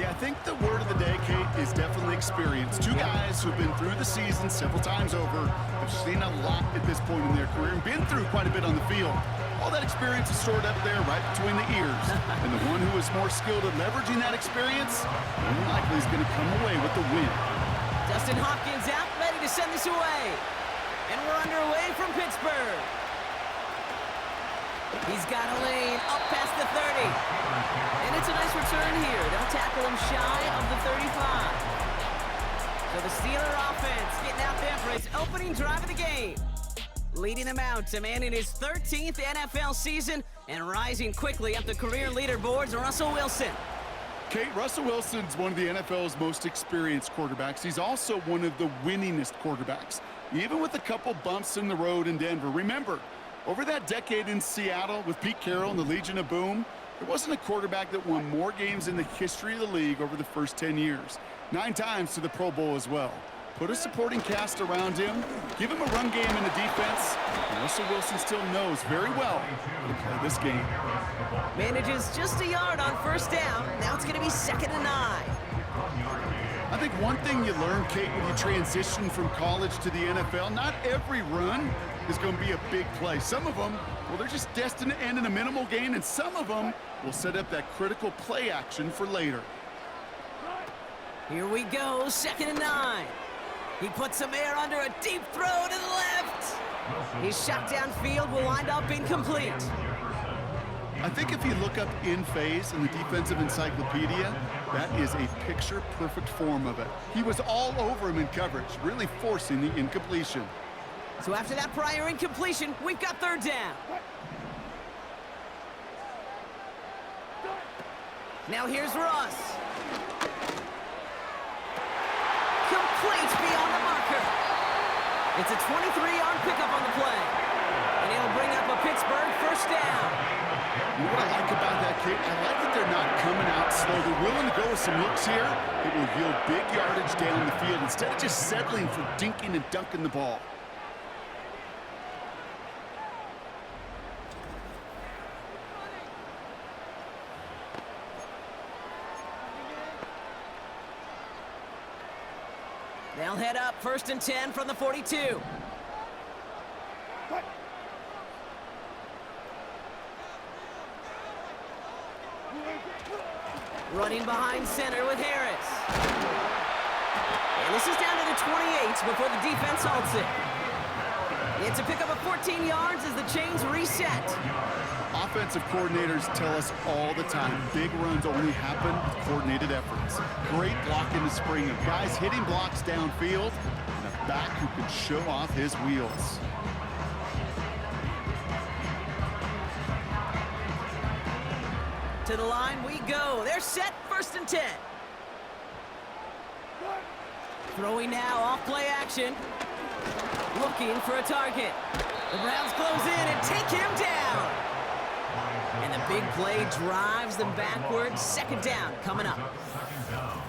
Yeah, I think the word of the day, Kate, is definitely experience. Two guys who've been through the season several times over, have seen a lot at this point in their career, and been through quite a bit on the field. All that experience is stored up there right between the ears. And the one who is more skilled at leveraging that experience, more than likely is going to come away with the win. Dustin Hopkins out, ready to send this away. And we're underway from Pittsburgh. He's got a lane up past the 30. And it's a nice return here. They'll tackle him shy of the 35. So the Steeler offense getting out there for his opening drive of the game. Leading them out to man in his 13th NFL season and rising quickly up the career leaderboards, Russell Wilson. Kate, Russell Wilson's one of the NFL's most experienced quarterbacks. He's also one of the winningest quarterbacks, even with a couple bumps in the road in Denver. Remember, over that decade in Seattle with Pete Carroll and the Legion of Boom, there wasn't a quarterback that won more games in the history of the league over the first 10 years. 9 times to the Pro Bowl as well. Put a supporting cast around him, give him a run game in the defense, and Russell Wilson still knows very well how to play this game. Manages just a yard on first down. Now it's going to be 2nd and 9. I think one thing you learn, Kate, when you transition from college to the NFL, not every run is going to be a big play. Some of them, well, they're just destined to end in a minimal gain, and some of them will set up that critical play action for later. Here we go, 2nd and 9. He puts some air under a deep throw to the left. He's shot downfield, will wind up incomplete. I think if you look up in phase in the defensive encyclopedia, that is a picture-perfect form of it. He was all over him in coverage, really forcing the incompletion. So after that prior incompletion, we've got 3rd down. Now here's Russ. Complete beyond the marker. It's a 23-yard pickup on the play. And it'll bring up a Pittsburgh 1st down. You know what I like about that, Kate? I like that they're not coming out slow. They're willing to go with some looks here. It will yield big yardage down the field instead of just settling for dinking and dunking the ball. They'll head up 1st and 10 from the 42. Running behind center with Harris. And this is down to the 28 before the defense halts it. It's a pickup of 14 yards as the chains reset. Offensive coordinators tell us all the time, big runs only happen with coordinated efforts. Great blocking to spring of guys hitting blocks downfield, and a back who can show off his wheels. To the line we go. They're set, 1st and 10. Throwing now, off play action. Looking for a target. The Browns close in and take him down. And the big play drives them backwards. 2nd down coming up.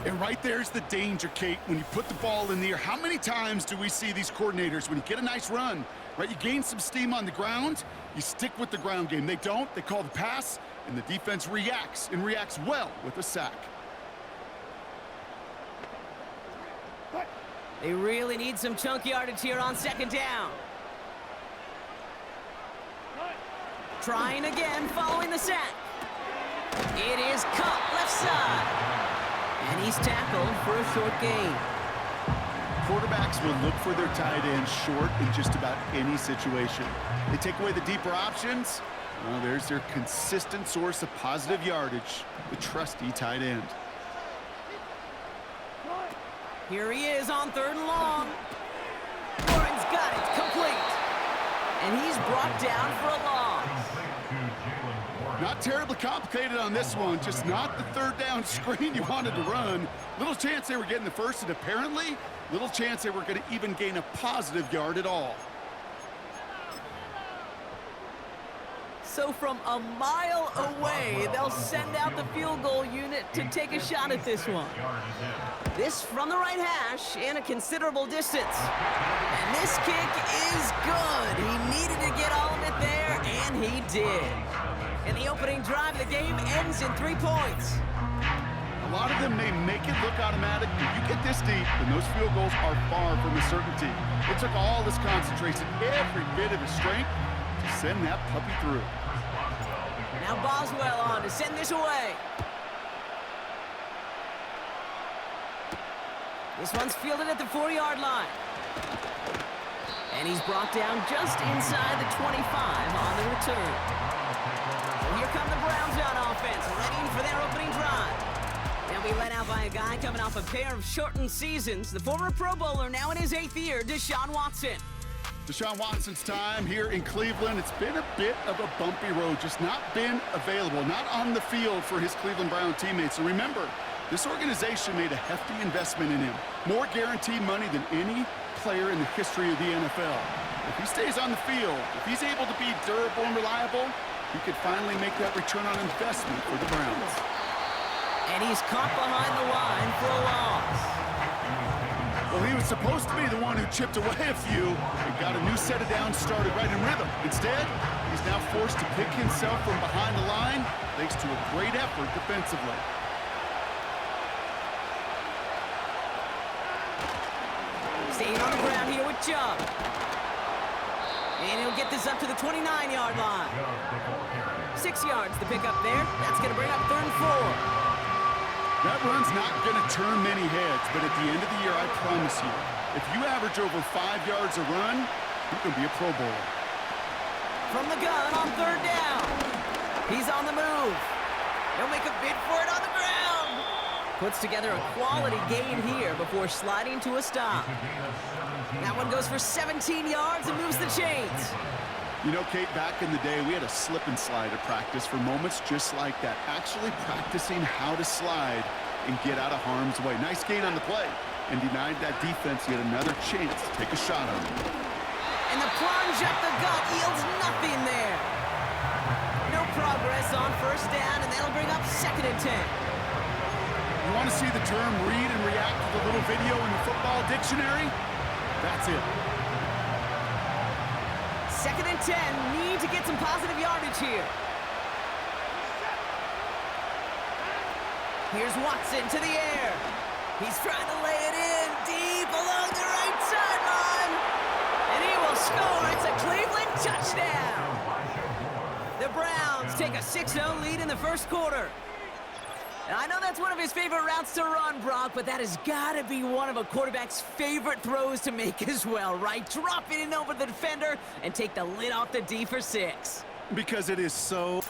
And right there's the danger, Kate, when you put the ball in the air. How many times do we see these coordinators, when you get a nice run, right, you gain some steam on the ground, you stick with the ground game. They don't. They call the pass, and the defense reacts, and reacts well with a sack. They really need some chunk yardage here on 2nd down. Trying again following the sack. It is caught left side. And he's tackled for a short gain. Quarterbacks will look for their tight end short in just about any situation. They take away the deeper options. Well, there's their consistent source of positive yardage, the trusty tight end. Here he is on 3rd and long. Warren's got it, complete. And he's brought down for a loss. Not terribly complicated on this one, just not the 3rd down screen you wanted to run. Little chance they were getting the first, and apparently, little chance they were going to even gain a positive yard at all. So from a mile away, they'll send out the field goal unit to take a shot at this one. This from the right hash and a considerable distance. And this kick is good. He needed to get all of it there, and he did. And the opening drive of the game ends in 3 points. lot of them may make it look automatic, but you get this deep, and those field goals are far from a certainty. It took all his concentration, every bit of his strength, to send that puppy through. Now Boswell on to send this away. This one's fielded at the 4-yard line. And he's brought down just inside the 25 on the return. So here come the Browns on offense, ready for their opening drive. They'll be led out by a guy coming off a pair of shortened seasons. The former Pro Bowler, now in his 8th year, Deshaun Watson. Deshaun Watson's time here in Cleveland, it's been a bit of a bumpy road, just not been available, not on the field for his Cleveland Brown teammates. And remember, this organization made a hefty investment in him, more guaranteed money than any player in the history of the NFL. If he stays on the field, if he's able to be durable and reliable, he could finally make that return on investment for the Browns. And he's caught behind the line for a loss. Well, he was supposed to be the one who chipped away a few and got a new set of downs started right in rhythm. Instead, he's now forced to pick himself from behind the line thanks to a great effort defensively. Staying on the ground here with Chubb. And he'll get this up to the 29-yard line. 6 yards to pick up there. That's going to bring up 3rd and 4. That run's not going to turn many heads, but at the end of the year, I promise you, if you average over 5 yards a run, you can be a Pro Bowler. From the gun on 3rd down. He's on the move. He'll make a bid for it on the ground. Puts together a quality gain here before sliding to a stop. That one goes for 17 yards and moves the chains. You know, Kate, back in the day, we had a slip and slide at practice for moments just like that. Actually practicing how to slide and get out of harm's way. Nice gain on the play, and denied that defense yet another chance to take a shot on him. And the plunge up the gut yields nothing there. No progress on 1st down, and that'll bring up 2nd and 10. You want to see the term read and react to the little video in the football dictionary? That's it. 2nd and 10, need to get some positive yardage here. Here's Watson to the air. He's trying to lay it in deep along the right sideline. And he will score. It's a Cleveland touchdown. The Browns take a 6-0 lead in the 1st quarter. I know that's one of his favorite routes to run, Brock, but that has got to be one of a quarterback's favorite throws to make as well, right? Drop it in over the defender and take the lid off the D for 6. Because it is so...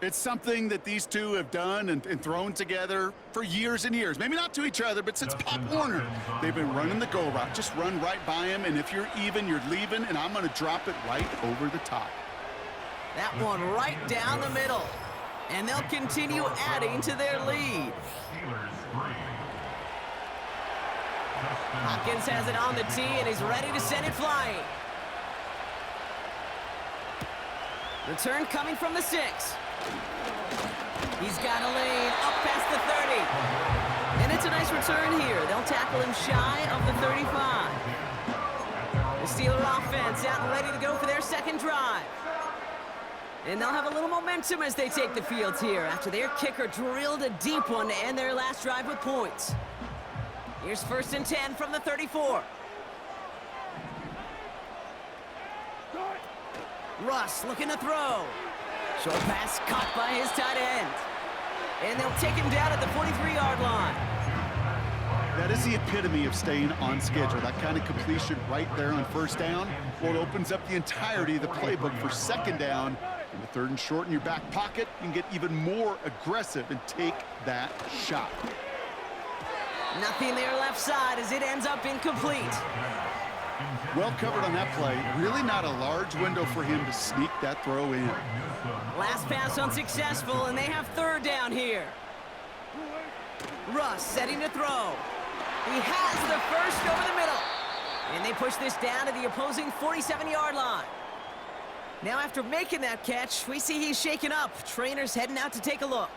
It's something that these two have done and thrown together for years and years. Maybe not to each other, but since Pop Warner, they've been running the go route. Just run right by him, and if you're even, you're leaving, and I'm going to drop it right over the top. That one right down the middle. And they'll continue adding to their lead. Hopkins has it on the tee, and he's ready to send it flying. Return coming from the 6. He's got a lane up past the 30. And it's a nice return here. They'll tackle him shy of the 35. The Steeler offense out and ready to go for their 2nd drive. And they'll have a little momentum as they take the field here after their kicker drilled a deep one to end their last drive with points. Here's 1st and 10 from the 34. Russ looking to throw. Short pass caught by his tight end. And they'll take him down at the 43-yard line. That is the epitome of staying on schedule. That kind of completion right there on 1st down. Well, it opens up the entirety of the playbook for 2nd down. In the 3rd and short in your back pocket, you can get even more aggressive and take that shot. Nothing there left side as it ends up incomplete. Well covered on that play. Really not a large window for him to sneak that throw in. Last pass unsuccessful, and they have 3rd down here. Russ setting to throw. He has the 1st over the middle. And they push this down to the opposing 47-yard line. Now after making that catch, we see he's shaken up. Trainer's heading out to take a look.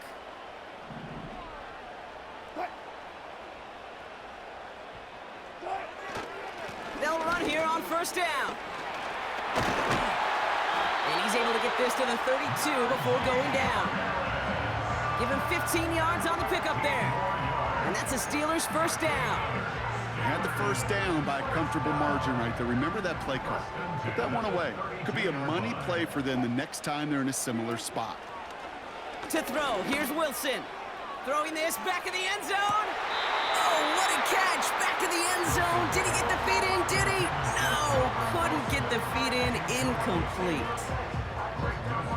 They'll run here on first down. And he's able to get this to the 32 before going down. Give him 15 yards on the pickup there. And that's a Steelers first down. Had the first down by a comfortable margin right there. Remember that play call. Put that one away. Could be a money play for them the next time they're in a similar spot. To throw, here's Wilson. Throwing this back in the end zone. Oh, what a catch! Back in the end zone. Did he get the feet in? Did he? No, couldn't get the feet in. Incomplete.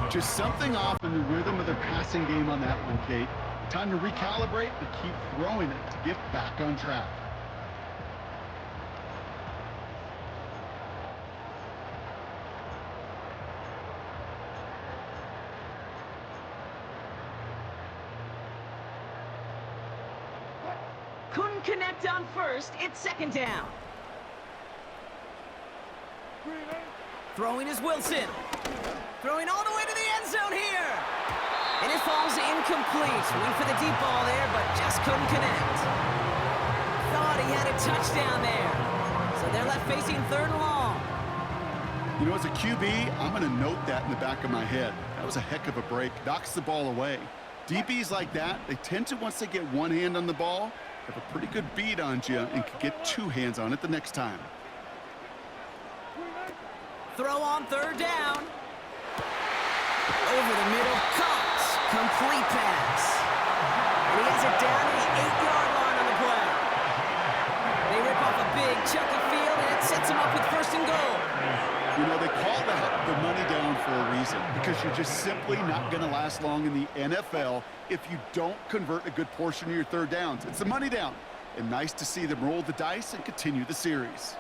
Just something off in the rhythm of their passing game on that one, Kate. Time to recalibrate and keep throwing it to get back on track. Couldn't connect on first. It's second down. Throwing is Wilson. Throwing all the way to the end zone here. And it falls incomplete. Went for the deep ball there, but just couldn't connect. Thought he had a touchdown there. So they're left facing third and long. You know, as a QB, I'm going to note that in the back of my head. That was a heck of a break. Knocks the ball away. DBs like that, they tend to, once they get one hand on the ball, have a pretty good beat on you and can get two hands on it the next time. Throw on third down. Over the middle, Cox. Complete pass. And he has it down to the 8-yard line on the play. They rip off a big chunk of field, and it sets them up with first and goal. You know, they call the money down for a reason, because you're just simply not going to last long in the NFL if you don't convert a good portion of your third downs. It's the money down. And nice to see them roll the dice and continue the series.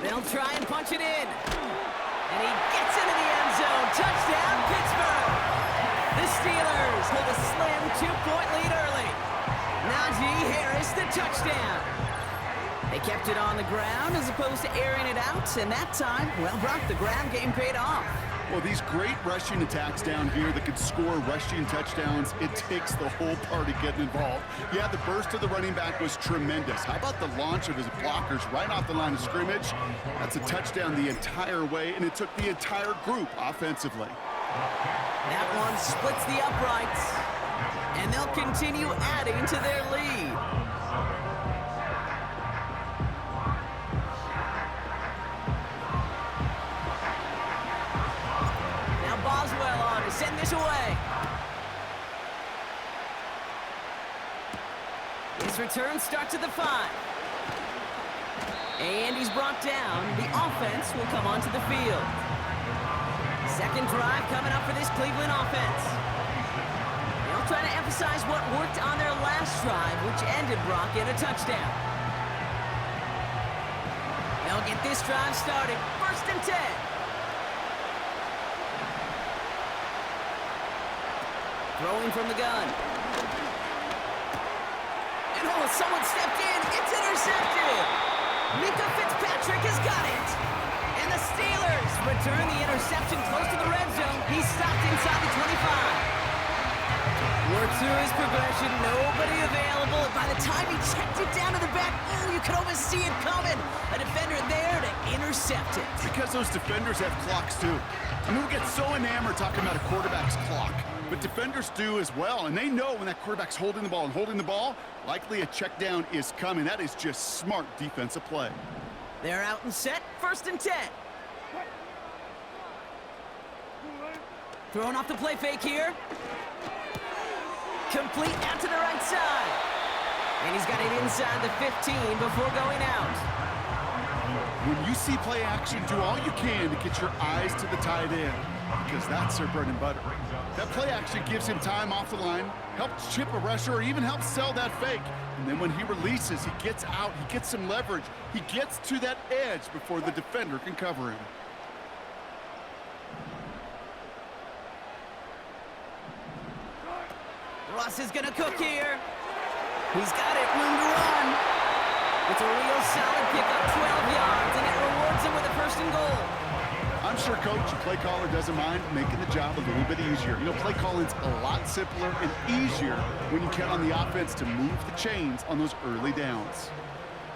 They'll try and punch it in. And he gets into the end zone. Touchdown, Pittsburgh. The Steelers hold a slim 2-point lead early. Najee Harris, the touchdown. They kept it on the ground as opposed to airing it out. And that time, well, Brock, the ground game paid off. Well, these great rushing attacks down here that could score rushing touchdowns, it takes the whole party getting involved. Yeah, the burst of the running back was tremendous. How about the launch of his blockers right off the line of scrimmage? That's a touchdown the entire way, and it took the entire group offensively. That one splits the uprights, and they'll continue adding to their lead. Send this away. His return starts at the 5. And he's brought down. The offense will come onto the field. Second drive coming up for this Cleveland offense. They'll try to emphasize what worked on their last drive, which ended Brock in a touchdown. They'll get this drive started. First and 10. Throwing from the gun. And oh, someone stepped in. It's intercepted. Mika Fitzpatrick has got it. And the Steelers return the interception close to the red zone. He's stopped inside the 25. Worked through his progression. Nobody available. By the time he checked it down to the back, oh, you could almost see it coming. A defender there to intercept it. Because those defenders have clocks, too. I mean, we get so enamored talking about a quarterback's clock. But defenders do as well, and they know when that quarterback's holding the ball and holding the ball, likely a check down is coming. That is just smart defensive play. They're out and set, first and 10. Throwing off the play fake here. Complete out to the right side. And he's got it inside the 15 before going out. When you see play action, do all you can to get your eyes to the tight end, because that's their bread and butter. That play action gives him time off the line, helps chip a rusher, or even helps sell that fake. And then when he releases, he gets out, he gets some leverage. He gets to that edge before the defender can cover him. Russ is gonna cook here. He's got it, room to run. It's a real solid pickup, 12 yards, and it rewards him with a 1st and goal. I'm sure, Coach, the play caller doesn't mind making the job a little bit easier. You know, play calling's a lot simpler and easier when you count on the offense to move the chains on those early downs.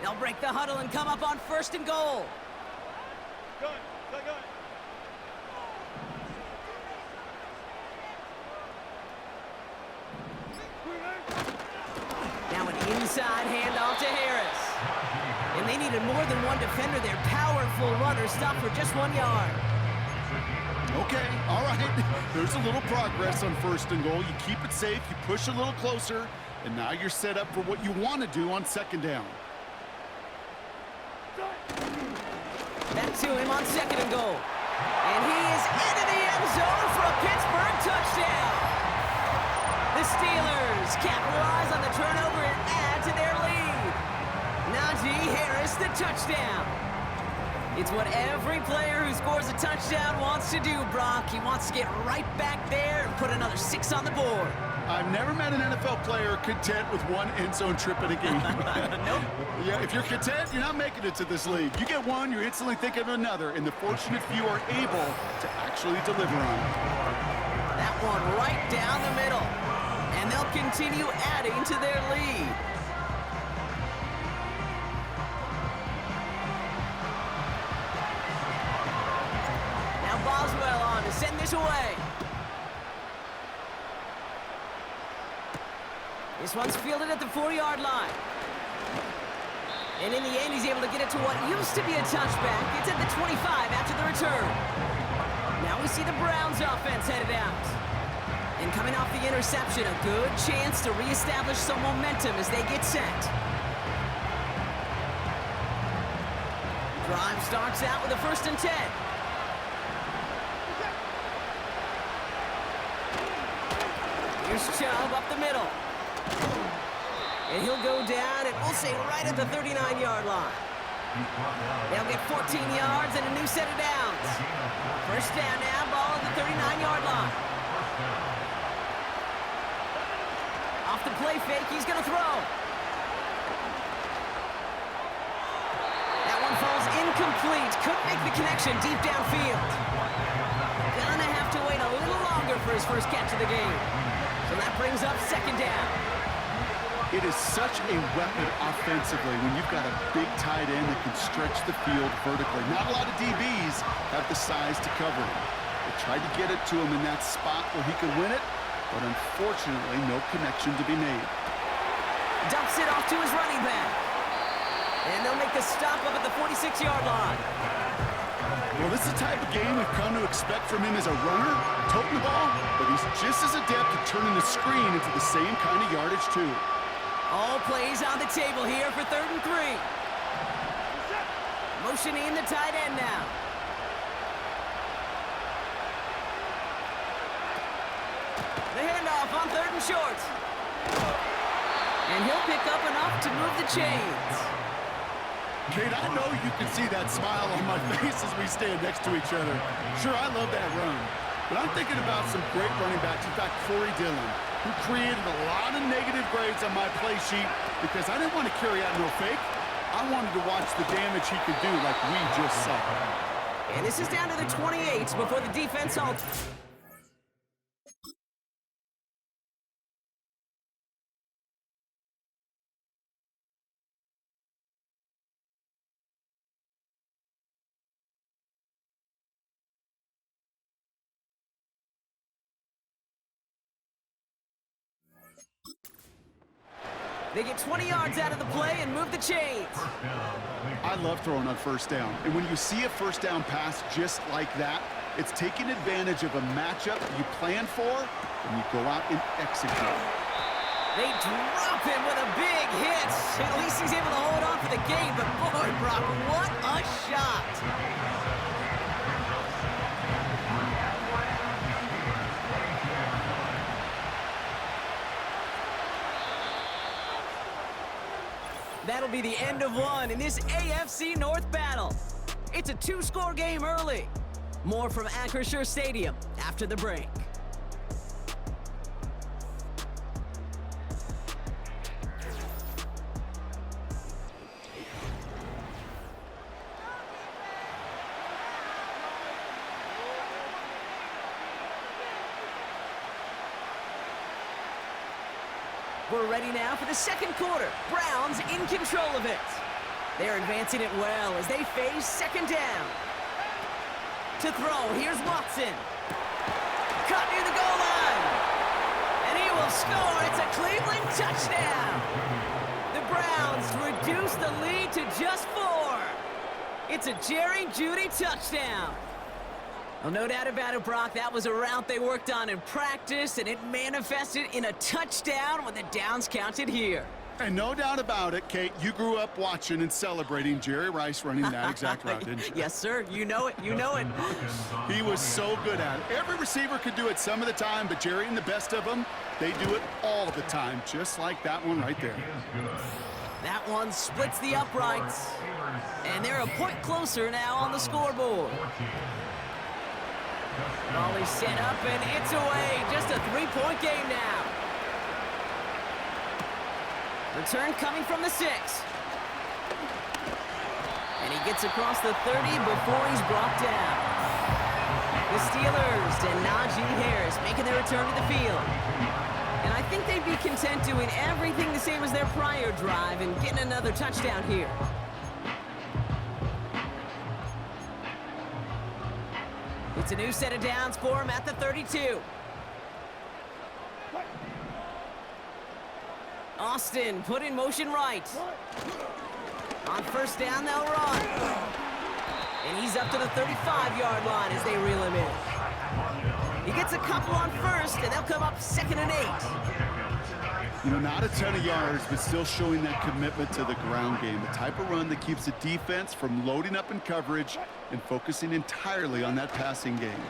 They'll break the huddle and come up on 1st and goal. Now an inside handoff to Harris. And they needed more than one defender. Their powerful runner stopped for just 1 yard. Okay, all right. There's a little progress on 1st and goal. You keep it safe, you push a little closer, and now you're set up for what you want to do on 2nd down. Back to him on 2nd and goal. And he is into the end zone for a Pittsburgh touchdown. The Steelers capitalize on the turnover and add to their lead. Najee Harris, the touchdown. It's what every player who scores a touchdown wants to do, Brock. He wants to get right back there and put another 6 on the board. I've never met an NFL player content with one end zone trip in a game. Nope. Yeah, if you're content, you're not making it to this league. You get one, you're instantly thinking of another, and the fortunate few are able to actually deliver on it. That one right down the middle. And they'll continue adding to their lead. Now Boswell on to send this away. This one's fielded at the 4-yard line. And in the end, he's able to get it to what used to be a touchback. It's at the 25 after the return. Now we see the Browns offense headed out. And coming off the interception, a good chance to reestablish some momentum as they get set. Drive starts out with a 1st and 10. Here's Chubb up the middle. And he'll go down, and we'll say right at the 39-yard line. They'll get 14 yards and a new set of downs. 1st down now, ball at the 39-yard line. Off the play fake, he's going to throw. That one falls incomplete. Couldn't make the connection deep downfield. Gonna have to wait a little longer for his first catch of the game. So that brings up 2nd down. It is such a weapon offensively when you've got a big tight end that can stretch the field vertically. Not a lot of DBs have the size to cover him. They tried to get it to him in that spot where he could win it, but unfortunately, no connection to be made. Dumps it off to his running back. And they'll make the stop up at the 46-yard line. Well, this is the type of game we've come to expect from him as a runner, toting the ball, but he's just as adept at turning the screen into the same kind of yardage, too. All plays on the table here for 3rd and 3. Motioning the tight end now. The handoff on 3rd and short. And he'll pick up enough to move the chains. Kate, I know you can see that smile on my face as we stand next to each other. Sure, I love that run. But I'm thinking about some great running backs. In fact, Corey Dillon, who created a lot of negative grades on my play sheet because I didn't want to carry out no fake. I wanted to watch the damage he could do like we just saw. And this is down to the 28 before the defense halts. They get 20 yards out of the play and move the chains. I love throwing on 1st down. And when you see a 1st down pass just like that, it's taking advantage of a matchup you plan for, and you go out and execute. They drop him with a big hit. At least he's able to hold on for the game, but boy, Brock, what a shot. That'll be the end of one in this AFC North battle. It's a 2-score game early. More from Acrisure Stadium after the break. We're ready now for the second quarter. Browns in control of it. They're advancing it well as they face second down. To throw, here's Watson. Cut near the goal line. And he will score. It's a Cleveland touchdown. The Browns reduce the lead to just 4. It's a Jerry Jeudy touchdown. Well, no doubt about it, Brock. That was a route they worked on in practice, and it manifested in a touchdown when the downs counted here. And no doubt about it, Kate, you grew up watching and celebrating Jerry Rice running that exact route, didn't you? Yes, sir. You know it. You know it. He was so good at it. Every receiver could do it some of the time, but Jerry and the best of them, they do it all the time, just like that one right there. That one splits the uprights. And they're a point closer now on the scoreboard. Ball is set up, and it's away. Just a 3-point game now. Return coming from the 6. And he gets across the 30 before he's brought down. The Steelers and Najee Harris making their return to the field. And I think they'd be content doing everything the same as their prior drive and getting another touchdown here. It's a new set of downs for him at the 32. Austin put in motion right. On first down, they'll run. And he's up to the 35-yard line as they reel him in. He gets a couple on first, and they'll come up 2nd and 8. You know, not a ton of yards, but still showing that commitment to the ground game. The type of run that keeps the defense from loading up in coverage and focusing entirely on that passing game.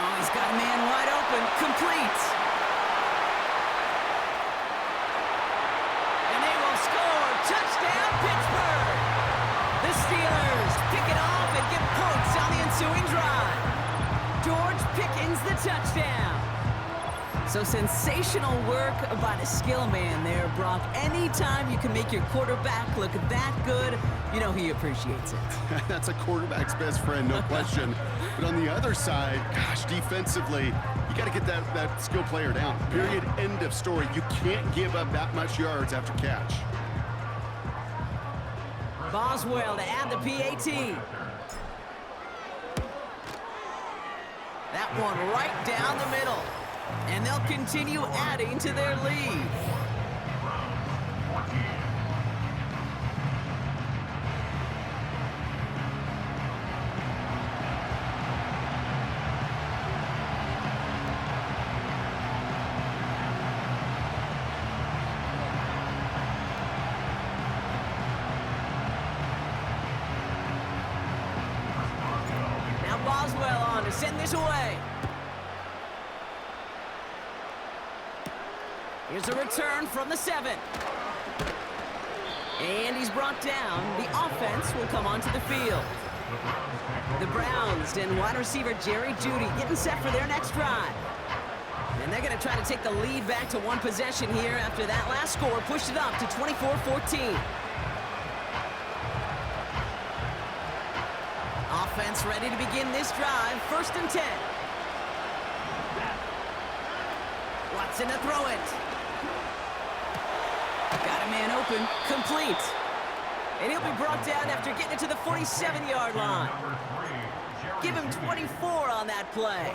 Oh, he's got a man wide open. Complete. And they will score. Touchdown, Pittsburgh. The Steelers pick it off and get points on the ensuing drive. George Pickens the touchdown. So sensational work by the skill man there, Brock. Anytime you can make your quarterback look that good, you know he appreciates it. That's a quarterback's best friend, no question. But on the other side, gosh, defensively, you got to get that skill player down. Period. End of story. You can't give up that much yards after catch. Boswell to add the PAT. That one right down the middle. And they'll continue adding to their lead. Now Boswell on to send this away. Here's a return from the 7. And he's brought down. The offense will come onto the field. The Browns and wide receiver Jerry Jeudy getting set for their next drive. And they're going to try to take the lead back to one possession here after that last score pushed it up to 24-14. Offense ready to begin this drive. 1st and 10. Watson to throw it. Got a man open, complete. And he'll be brought down after getting it to the 47-yard line. Give him 24 on that play.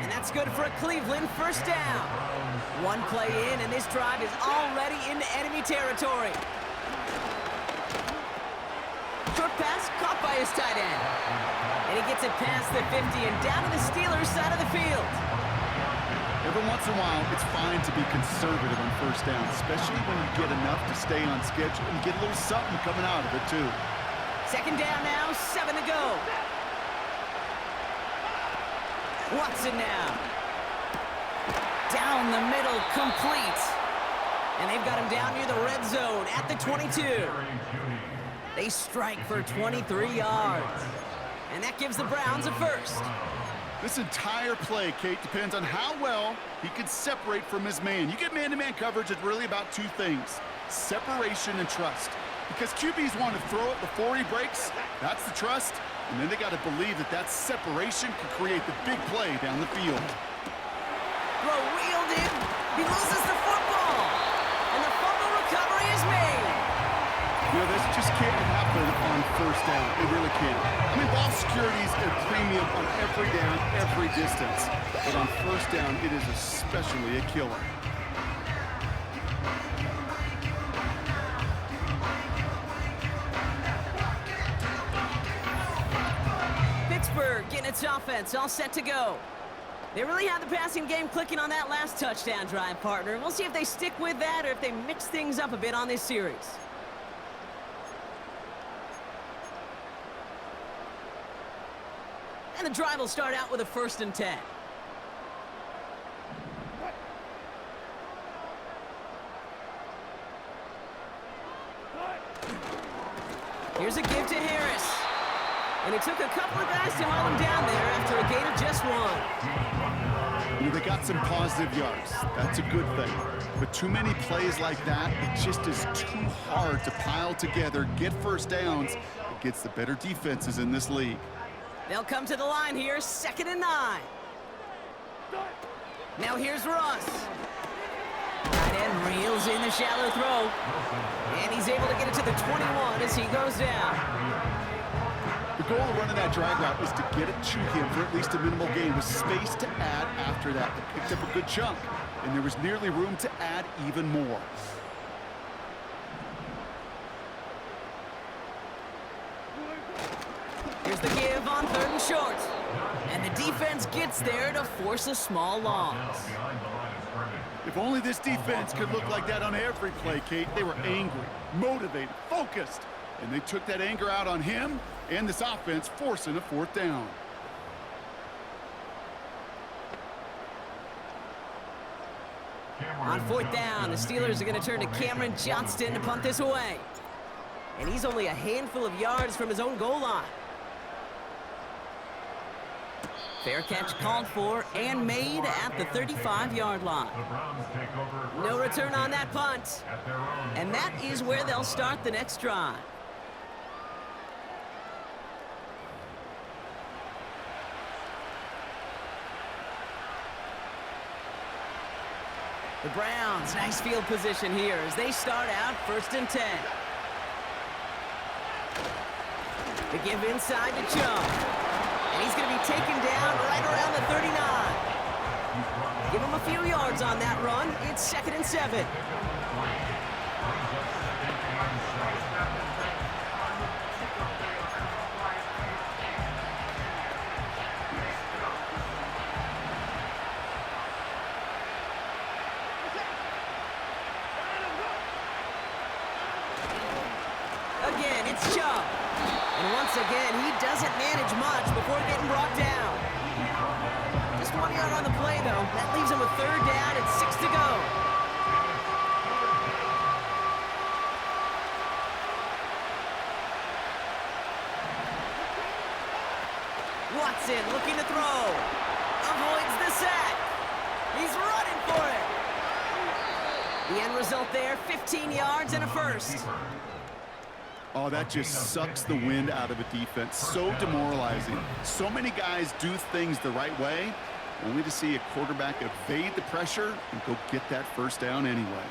And that's good for a Cleveland 1st down. One play in, and this drive is already into enemy territory. Short pass caught by his tight end. And he gets it past the 50 and down to the Steelers' side of the field. Every once in a while, it's fine to be conservative on 1st down, especially when you get enough to stay on schedule and get a little something coming out of it, too. 2nd down now, 7 to go. Watson now. Down the middle, complete. And they've got him down near the red zone at the 22. They strike for 23 yards. And that gives the Browns a 1st. This entire play, Kate, depends on how well he can separate from his man. You get man-to-man coverage, it's really about 2 things, separation and trust. Because QBs want to throw it before he breaks. That's the trust. And then they got to believe that that separation could create the big play down the field. Throw wheeled in. He loses the football. And the fumble recovery is made. You know, this just can't happen on first down. It really can't. I mean, ball security is a premium on every down, every distance. But on first down, it is especially a killer. Pittsburgh getting its offense all set to go. They really had the passing game clicking on that last touchdown drive, partner. We'll see if they stick with that or if they mix things up a bit on this series. And the drive will start out with a 1st and 10. Here's a give to Harris. And it took a couple of guys to haul him down there after a gain of just 1. You know, they got some positive yards. That's a good thing. But too many plays like that, it just is too hard to pile together, get first downs against the better defenses in this league. They'll come to the line here, 2nd and 9. Now here's Russ. Tight end reels in the shallow throw. And he's able to get it to the 21 as he goes down. The goal of running that drag route is to get it to him for at least a minimal gain with space to add after that. They picked up a good chunk, and there was nearly room to add even more. Here's the give on 3rd and short. And the defense gets there to force a small loss. If only this defense could look like that on every play, Kate. They were angry, motivated, focused. And they took that anger out on him and this offense, forcing a 4th down. On 4th down, the Steelers are going to turn to Cameron Johnston to punt this away. And he's only a handful of yards from his own goal line. Fair catch called for and made at the 35-yard line. No return on that punt. And that is where they'll start the next drive. The Browns, nice field position here as they start out 1st and 10. The give inside to Chubb. And he's going to be taken down right around the 39. Give him a few yards on that run. It's 2nd and 7. Again, it's Chubb. And once again, he doesn't manage much before getting brought down. Just 1 yard on the play, though. That leaves him a 3rd down and 6 to go. Watson looking to throw. Avoids the sack. He's running for it. The end result there, 15 yards and a 1st. Oh, that just sucks the wind out of a defense. So demoralizing. So many guys do things the right way, only to see a quarterback evade the pressure and go get that 1st down anyway.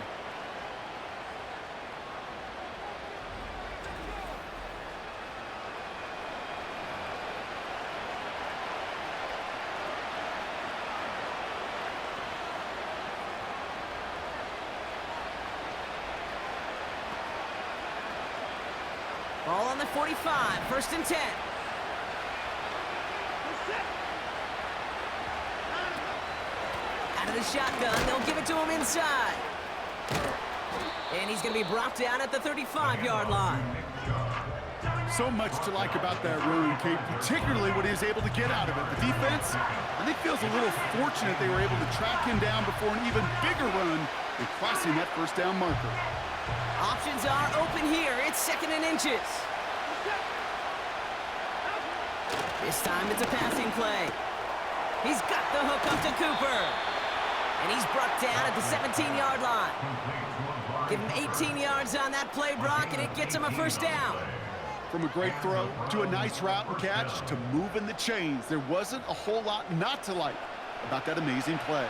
Ball on the 45, 1st and 10. Out of the shotgun, they'll give it to him inside. And he's going to be brought down at the 35-yard line. So much to like about that run, Kate, particularly what he was able to get out of it. The defense, I think, feels a little fortunate they were able to track him down before an even bigger run in crossing that 1st down marker. Options are open here. It's 2nd and inches. This time it's a passing play. He's got the hook up to Cooper. And he's brought down at the 17-yard line. Give him 18 yards on that play, Brock, and it gets him a 1st down. From a great throw to a nice route and catch to moving the chains. There wasn't a whole lot not to like about that amazing play.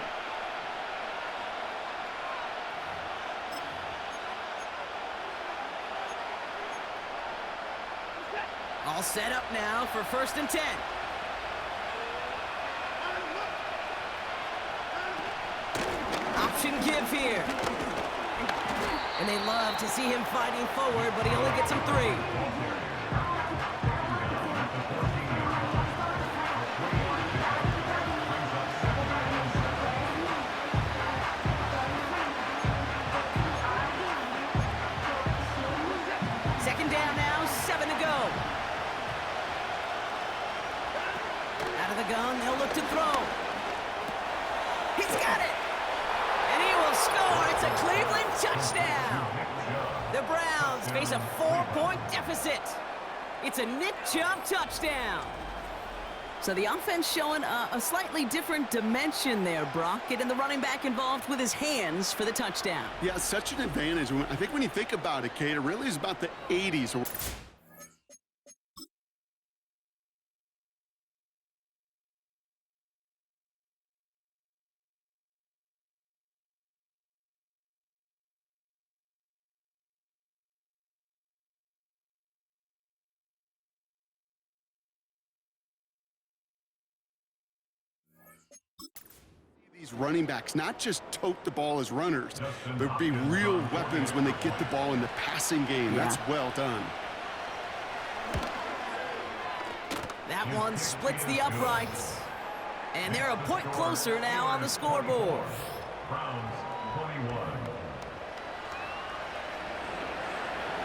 All set up now for 1st and 10. Option give here. And they love to see him fighting forward, but he only gets him 3. Second down now, 7 to go. Out of the gun, they'll look to throw. He's got it! And he will score. It's a Cleveland touchdown. The Browns face a 4-point deficit. It's a Nick Chubb touchdown. So the offense showing a slightly different dimension there, Brock. Getting the running back involved with his hands for the touchdown. Yeah, such an advantage. I think when you think about it, Kate, it really is about the 80s. These running backs not just tote the ball as runners, but be real weapons when they get the ball in the passing game. That's well done. That one splits the uprights. And they're a point closer now on the scoreboard.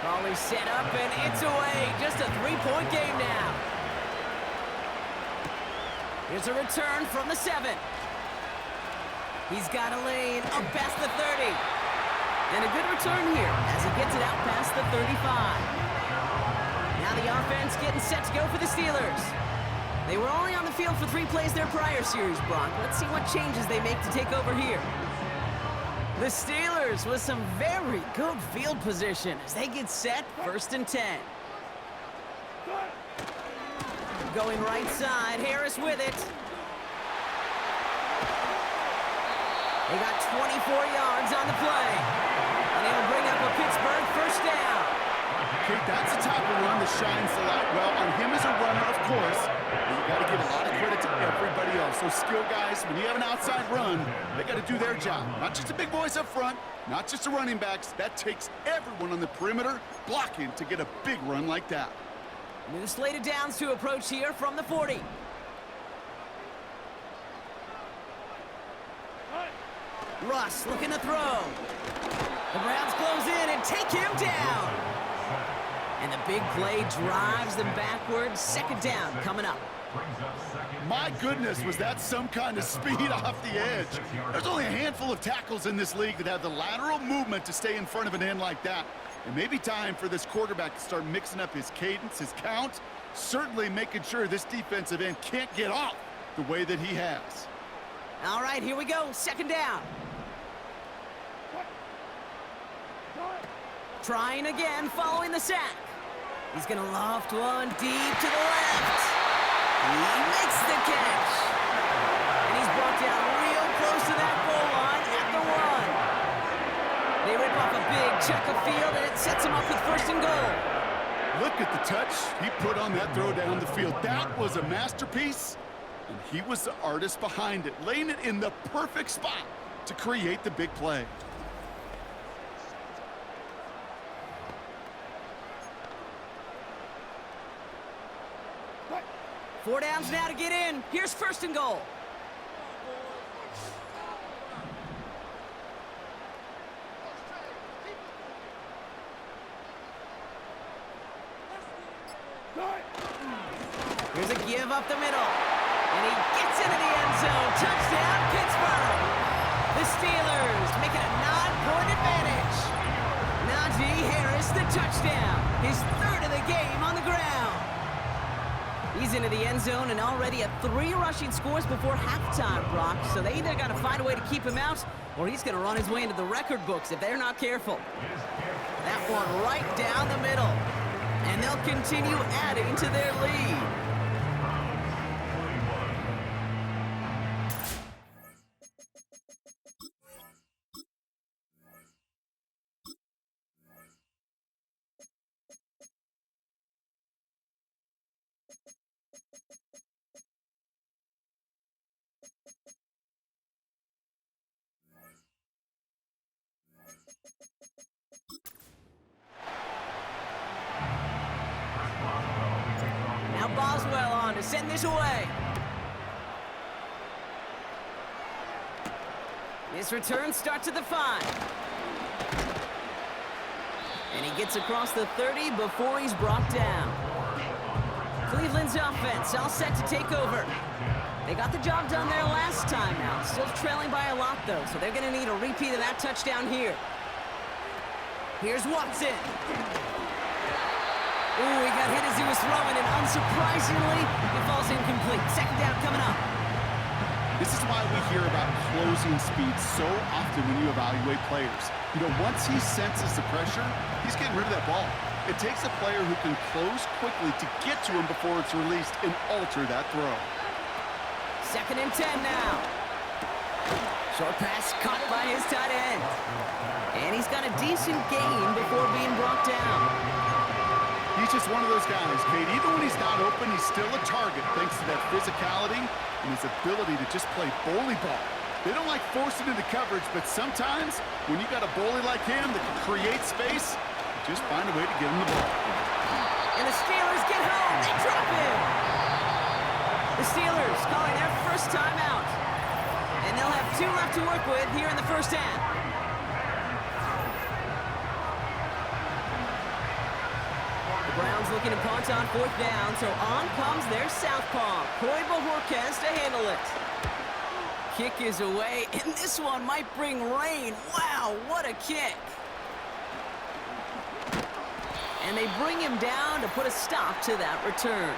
Raleigh set up and it's away. Just a 3-point game now. Here's a return from the 7. He's got a lane up past the 30. And a good return here as he gets it out past the 35. Now the offense getting set to go for the Steelers. They were only on the field for 3 plays their prior series, Brock. Let's see what changes they make to take over here. The Steelers with some very good field position as they get set, 1st and 10. Going right side, Harris with it. They got 24 yards on the play. And they'll bring up a Pittsburgh 1st down. Kate, that's a type of run that shines the light well on him as a runner, of course. But you got to give a lot of credit to everybody else. Those skill guys, when you have an outside run, they got to do their job. Not just the big boys up front, not just the running backs. That takes everyone on the perimeter blocking to get a big run like that. New slated downs to approach here from the 40. Russ looking to throw. The Browns close in and take him down. And the big play drives them backwards. 2nd down coming up. My goodness, was that some kind of speed off the edge. There's only a handful of tackles in this league that have the lateral movement to stay in front of an end like that. It may be time for this quarterback to start mixing up his cadence, his count, certainly making sure this defensive end can't get off the way that he has. All right, here we go. 2nd down. Trying again following the sack. He's going to loft one deep to the left. He makes the catch. And he's brought down real close to that goal line at the 1. They rip off a big chunk of field, and it sets him up with 1st and goal. Look at the touch he put on that throw down the field. That was a masterpiece, and he was the artist behind it, laying it in the perfect spot to create the big play. Four downs now to get in. Here's 1st and goal. Here's a give up the middle. And he gets into the end zone. Touchdown, Pittsburgh. The Steelers making a 9-point advantage. Najee Harris, the touchdown. His 3rd of the game on the ground. He's into the end zone and already at 3 rushing scores before halftime, Brock. So they either got to find a way to keep him out, or he's going to run his way into the record books if they're not careful. That one right down the middle. And they'll continue adding to their lead. Boswell on to send this away. This return starts at the 5. And he gets across the 30 before he's brought down. Cleveland's offense all set to take over. They got the job done there last time out. Still trailing by a lot, though, so they're going to need a repeat of that touchdown here. Here's Watson. Ooh, he got hit as he was throwing, and unsurprisingly, it falls incomplete. Second down coming up. This is why we hear about closing speed so often when you evaluate players. You know, once he senses the pressure, he's getting rid of that ball. It takes a player who can close quickly to get to him before it's released and alter that throw. Second and 10 now. Short pass caught by his tight end. And he's got a decent gain before being brought down. He's just one of those guys, Kate. Even when he's not open, he's still a target thanks to that physicality and his ability to just play bully ball. They don't like forcing into coverage, but sometimes when you got a bully like him that can create space, just find a way to get him the ball. And the Steelers get home. They drop him. The Steelers calling their first timeout. And they'll have 2 left to work with here in the first half. Browns looking to punt on 4th down, so on comes their southpaw, Corey Bojorquez, to handle it. Kick is away, and this one might bring rain. Wow, what a kick. And they bring him down to put a stop to that return.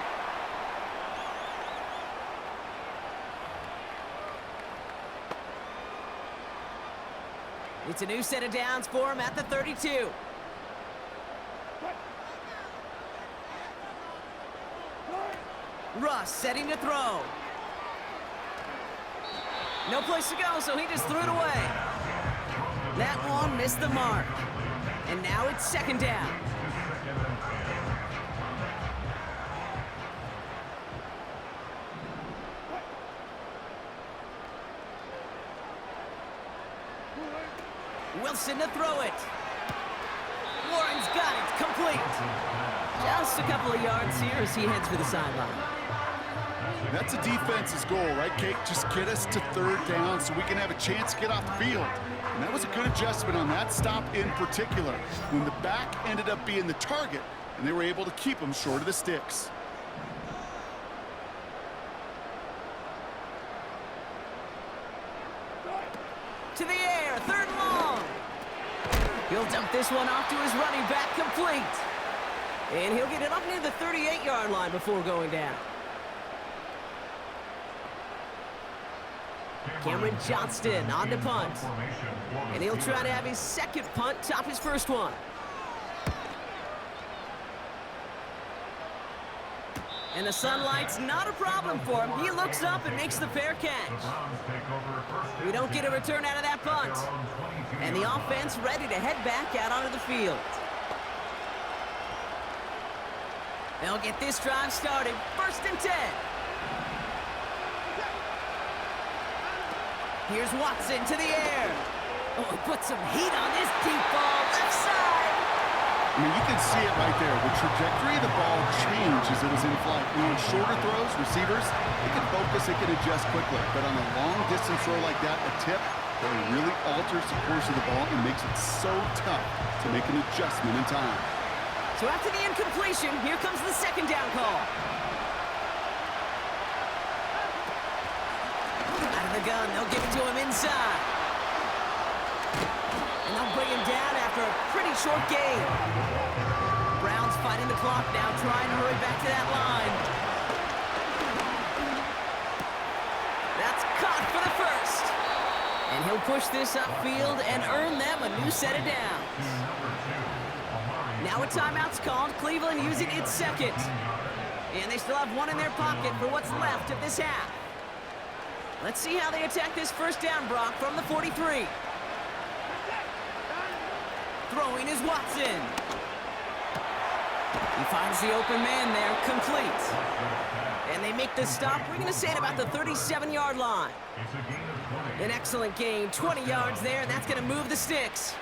It's a new set of downs for him at the 32. Russ setting to throw. No place to go, so he just threw it away. That one missed the mark. And now it's second down. Wilson to throw it. Warren's got it, complete. Just a couple of yards here as he heads for the sideline. That's a defense's goal, right, Kate? Just get us to 3rd down so we can have a chance to get off the field. And that was a good adjustment on that stop in particular, when the back ended up being the target, and they were able to keep him short of the sticks. To the air, 3rd and long. He'll dump this one off to his running back, complete. And he'll get it up near the 38-yard line before going down. Cameron Johnston on to punt. And he'll try to have his second punt top his first one. And the sunlight's not a problem for him. He looks up and makes the fair catch. We don't get a return out of that punt. And the offense ready to head back out onto the field. They'll get this drive started. 1st and 10. Here's Watson to the air. Oh, put some heat on this deep ball. Left side. I mean, you can see it right there. The trajectory of the ball changed as it was in flight. You know, shorter throws, receivers, they can focus, they can adjust quickly. But on a long-distance throw like that, a tip, that really alters the course of the ball and makes it so tough to make an adjustment in time. So after the incompletion, here comes the second down call. Out of the gun, they'll give it to him inside. And they'll bring him down after a pretty short gain. Browns fighting the clock now, trying to hurry back to that line. That's caught for the first. And he'll push this upfield and earn them a new set of downs. Now a timeout's called. Cleveland using its second. And they still have one in their pocket for what's left of this half. Let's see how they attack this first down, Brock, from the 43. Throwing is Watson. He finds the open man there, complete. And they make the stop, we're going to say, at about the 37-yard line. An excellent gain, 20 yards there, and that's going to move the sticks.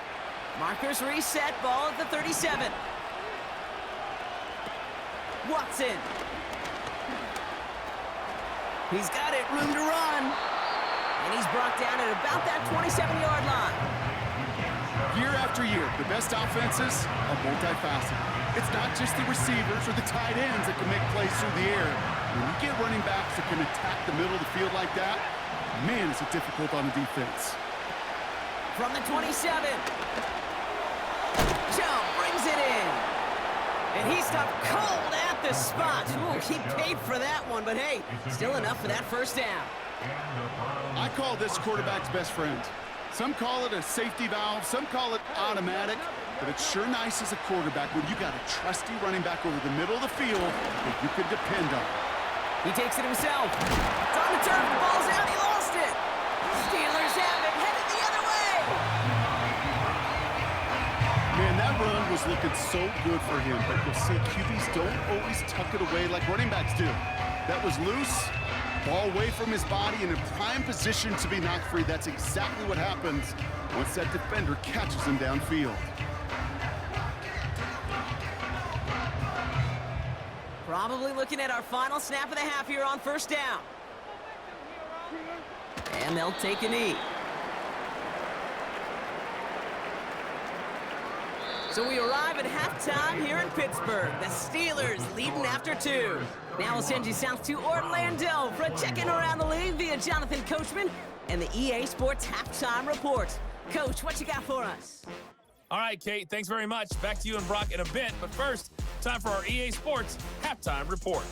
Markers reset, ball at the 37. Watson. He's got it, room to run. And he's brought down at about that 27-yard line. Year after year, the best offenses are multifaceted. It's not just the receivers or the tight ends that can make plays through the air. When you get running backs that can attack the middle of the field like that, man, is it difficult on the defense. From the 27. Joe brings it in. And he stopped cold at the spot. Ooh, he paid for that one, but hey, still enough for that first down. I call this quarterback's best friend. Some call it a safety valve, some call it automatic, but it's sure nice as a quarterback when you got a trusty running back over the middle of the field that you can depend on. He takes it himself. It's on the turf, the ball's out, he lost it. Steelers have it, headed the other way. Man, that run was looking so good for him, but you'll see QBs don't always tuck it away like running backs do. That was loose. Ball away from his body and in prime position to be knocked free. That's exactly what happens once that defender catches him downfield. Probably looking at our final snap of the half here on first down. And they'll take a knee. So we arrive at halftime here in Pittsburgh. The Steelers leading after 2. Now we'll send you south to Orlando for a check-in around the league via Jonathan Coachman and the EA Sports Halftime Report. Coach, what you got for us? All right, Kate, thanks very much. Back to you and Brock in a bit. But first, time for our EA Sports Halftime Report.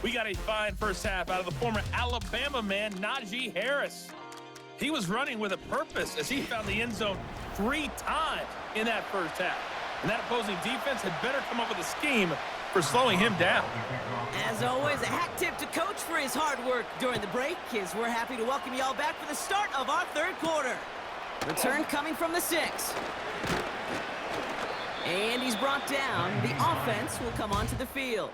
We got a fine first half out of the former Alabama man, Najee Harris. He was running with a purpose as he found the end zone 3 times in that first half. And that opposing defense had better come up with a scheme for slowing him down. As always, a hat tip to Coach for his hard work during the break, as we're happy to welcome y'all back for the start of our third quarter. Return coming from the 6. And he's brought down. The offense will come onto the field.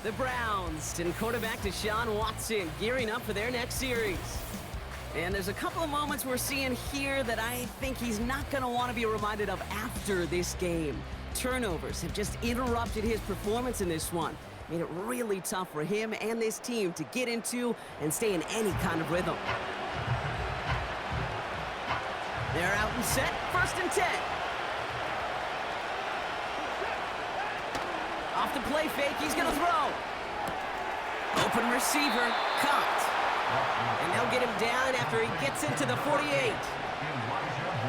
The Browns and quarterback Deshaun Watson gearing up for their next series. And there's a couple of moments we're seeing here that I think he's not going to want to be reminded of after this game. Turnovers have just interrupted his performance in this one. Made it really tough for him and this team to get into and stay in any kind of rhythm. They're out and set, 1st and 10. Off the play fake, he's going to throw. Open receiver, caught. And they'll get him down after he gets into the 48.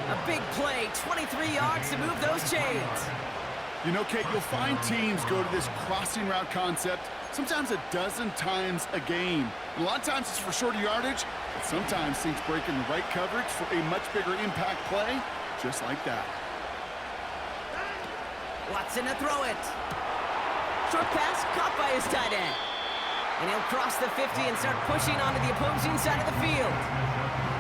A big play, 23 yards to move those chains. You know, Kate, you'll find teams go to this crossing route concept sometimes a dozen times a game. A lot of times it's for shorter yardage, but sometimes things break in the right coverage for a much bigger impact play, just like that. Watson to throw it. Short pass caught by his tight end. And he'll cross the 50 and start pushing onto the opposing side of the field.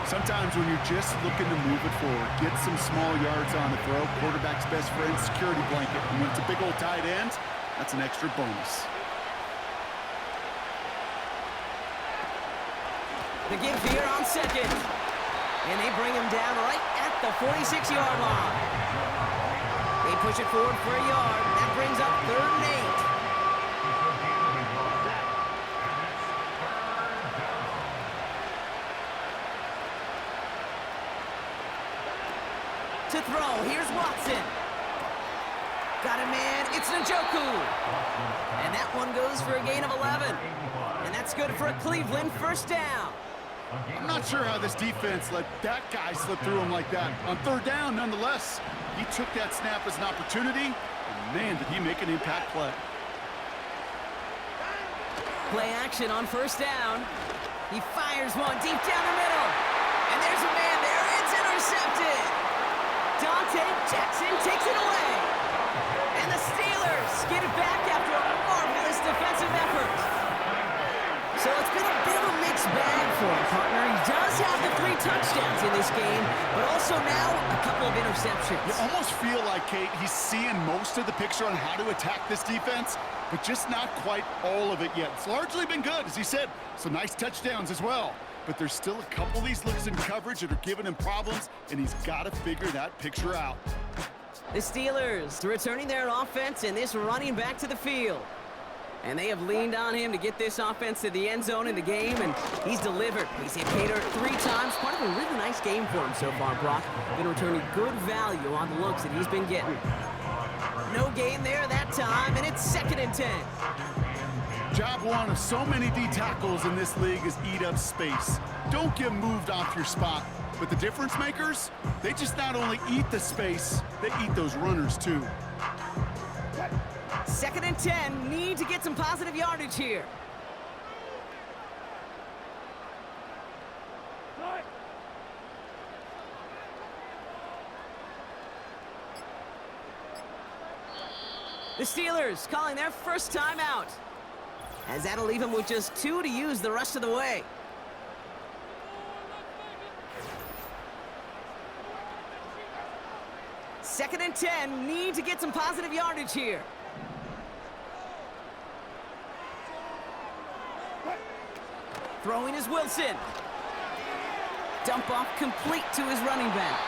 Sometimes when you're just looking to move it forward, get some small yards on the throw, quarterback's best friend, security blanket. And when it's a big old tight end, that's an extra bonus. The give here on 2nd. And they bring him down right at the 46-yard line. They push it forward for a yard. That brings up 3rd and 8. To throw, here's Watson. Got a man, it's Njoku. And that one goes for a gain of 11. And that's good for a Cleveland first down. I'm not sure how this defense let that guy slip through him like that. On 3rd down, nonetheless, he took that snap as an opportunity, and man, did he make an impact play. Play action on 1st down. He fires one deep down the middle. And there's a man there, it's intercepted. Dante Jackson takes it away. And the Steelers get it back after a marvelous defensive effort. So it's been a bit of a mixed bag for him, partner. He does have the 3 touchdowns in this game, but also now a couple of interceptions. You almost feel like, Kate, he's seeing most of the picture on how to attack this defense, but just not quite all of it yet. It's largely been good, as he said. Some nice touchdowns as well. But there's still a couple of these looks in coverage that are giving him problems, and he's got to figure that picture out. The Steelers returning their offense and this running back to the field. And they have leaned on him to get this offense to the end zone in the game, and he's delivered. He's hit Cater 3 times. Part of a really nice game for him so far, Brock. Been returning good value on the looks that he's been getting. No gain there that time, and it's 2nd and 10. Job one of so many D tackles in this league is eat up space. Don't get moved off your spot. But the difference makers, they just not only eat the space, they eat those runners too. 2nd and 10, need to get some positive yardage here. The Steelers calling their first timeout, as that'll leave him with just 2 to use the rest of the way. Second and 10, need to get some positive yardage here. Throwing is Wilson. Dump off complete to his running back.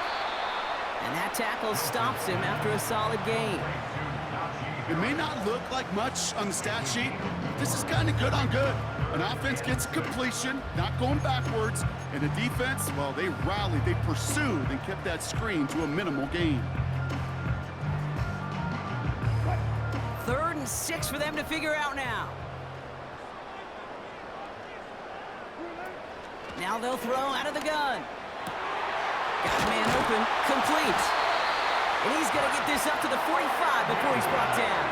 And that tackle stops him after a solid gain. It may not look like much on the stat sheet, but this is kind of good on good. An offense gets completion, not going backwards, and a defense, well, they rallied, they pursued, and kept that screen to a minimal gain. 3rd and 6 for them to figure out now. Now they'll throw out of the gun. Got a man open, complete. And he's going to get this up to the 45 before he's brought down.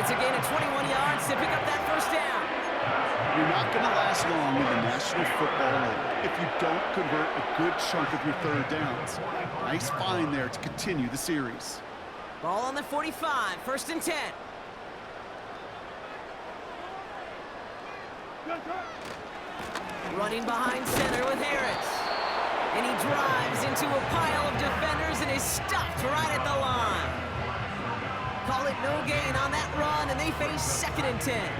It's a gain of 21 yards to pick up that first down. You're not going to last long in the National Football League if you don't convert a good chunk of your 3rd downs. Nice find there to continue the series. Ball on the 45, 1st and 10. Running behind center with Harris. And he drives into a pile of defenders and is stopped right at the line. Call it no gain on that run, and they face 2nd and 10.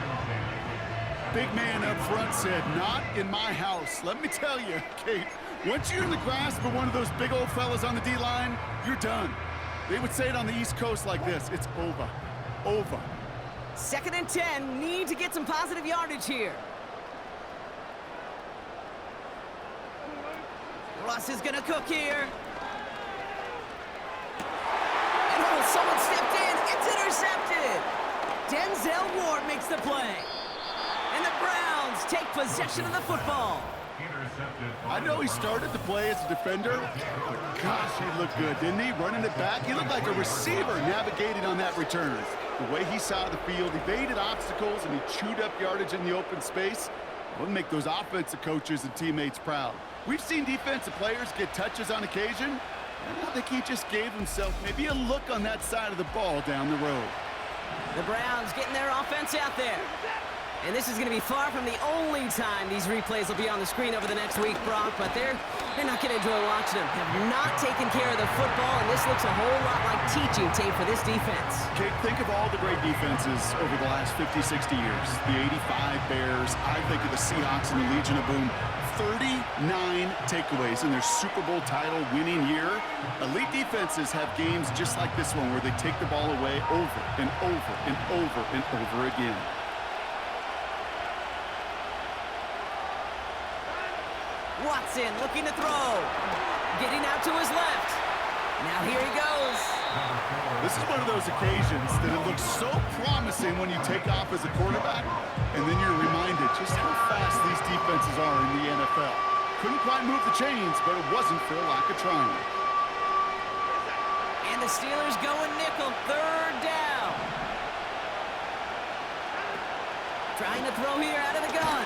Big man up front said, not in my house. Let me tell you, Kate, once you're in the grasp of one of those big old fellas on the D-line, you're done. They would say it on the East Coast like this, it's over, over. 2nd and 10, need to get some positive yardage here. Russ is gonna cook here. And oh, someone stepped in, it's intercepted. Denzel Ward makes the play. And the Browns take possession of the football. I know he started to play as a defender, but gosh, he looked good, didn't he? Running it back, he looked like a receiver navigating on that return. The way he saw the field, evaded obstacles, and he chewed up yardage in the open space. Will make those offensive coaches and teammates proud. We've seen defensive players get touches on occasion, and I think he just gave himself maybe a look on that side of the ball down the road. The Browns getting their offense out there. And this is going to be far from the only time these replays will be on the screen over the next week, Brock, but they're not going to enjoy watching them. Have not taken care of the football, and this looks a whole lot like teaching tape for this defense. Kate, think of all the great defenses over the last 50, 60 years. The 85 Bears, I think of the Seahawks and the Legion of Boom. 39 takeaways in their Super Bowl title winning year. Elite defenses have games just like this one where they take the ball away over and over and over and over again. Watson looking to throw. Getting out to his left. Now here he goes. This is one of those occasions that it looks so promising when you take off as a quarterback, and then you're reminded just how fast these defenses are in the NFL. Couldn't quite move the chains, but it wasn't for a lack of trying. And the Steelers going nickel, 3rd down. Trying to throw here out of the gun.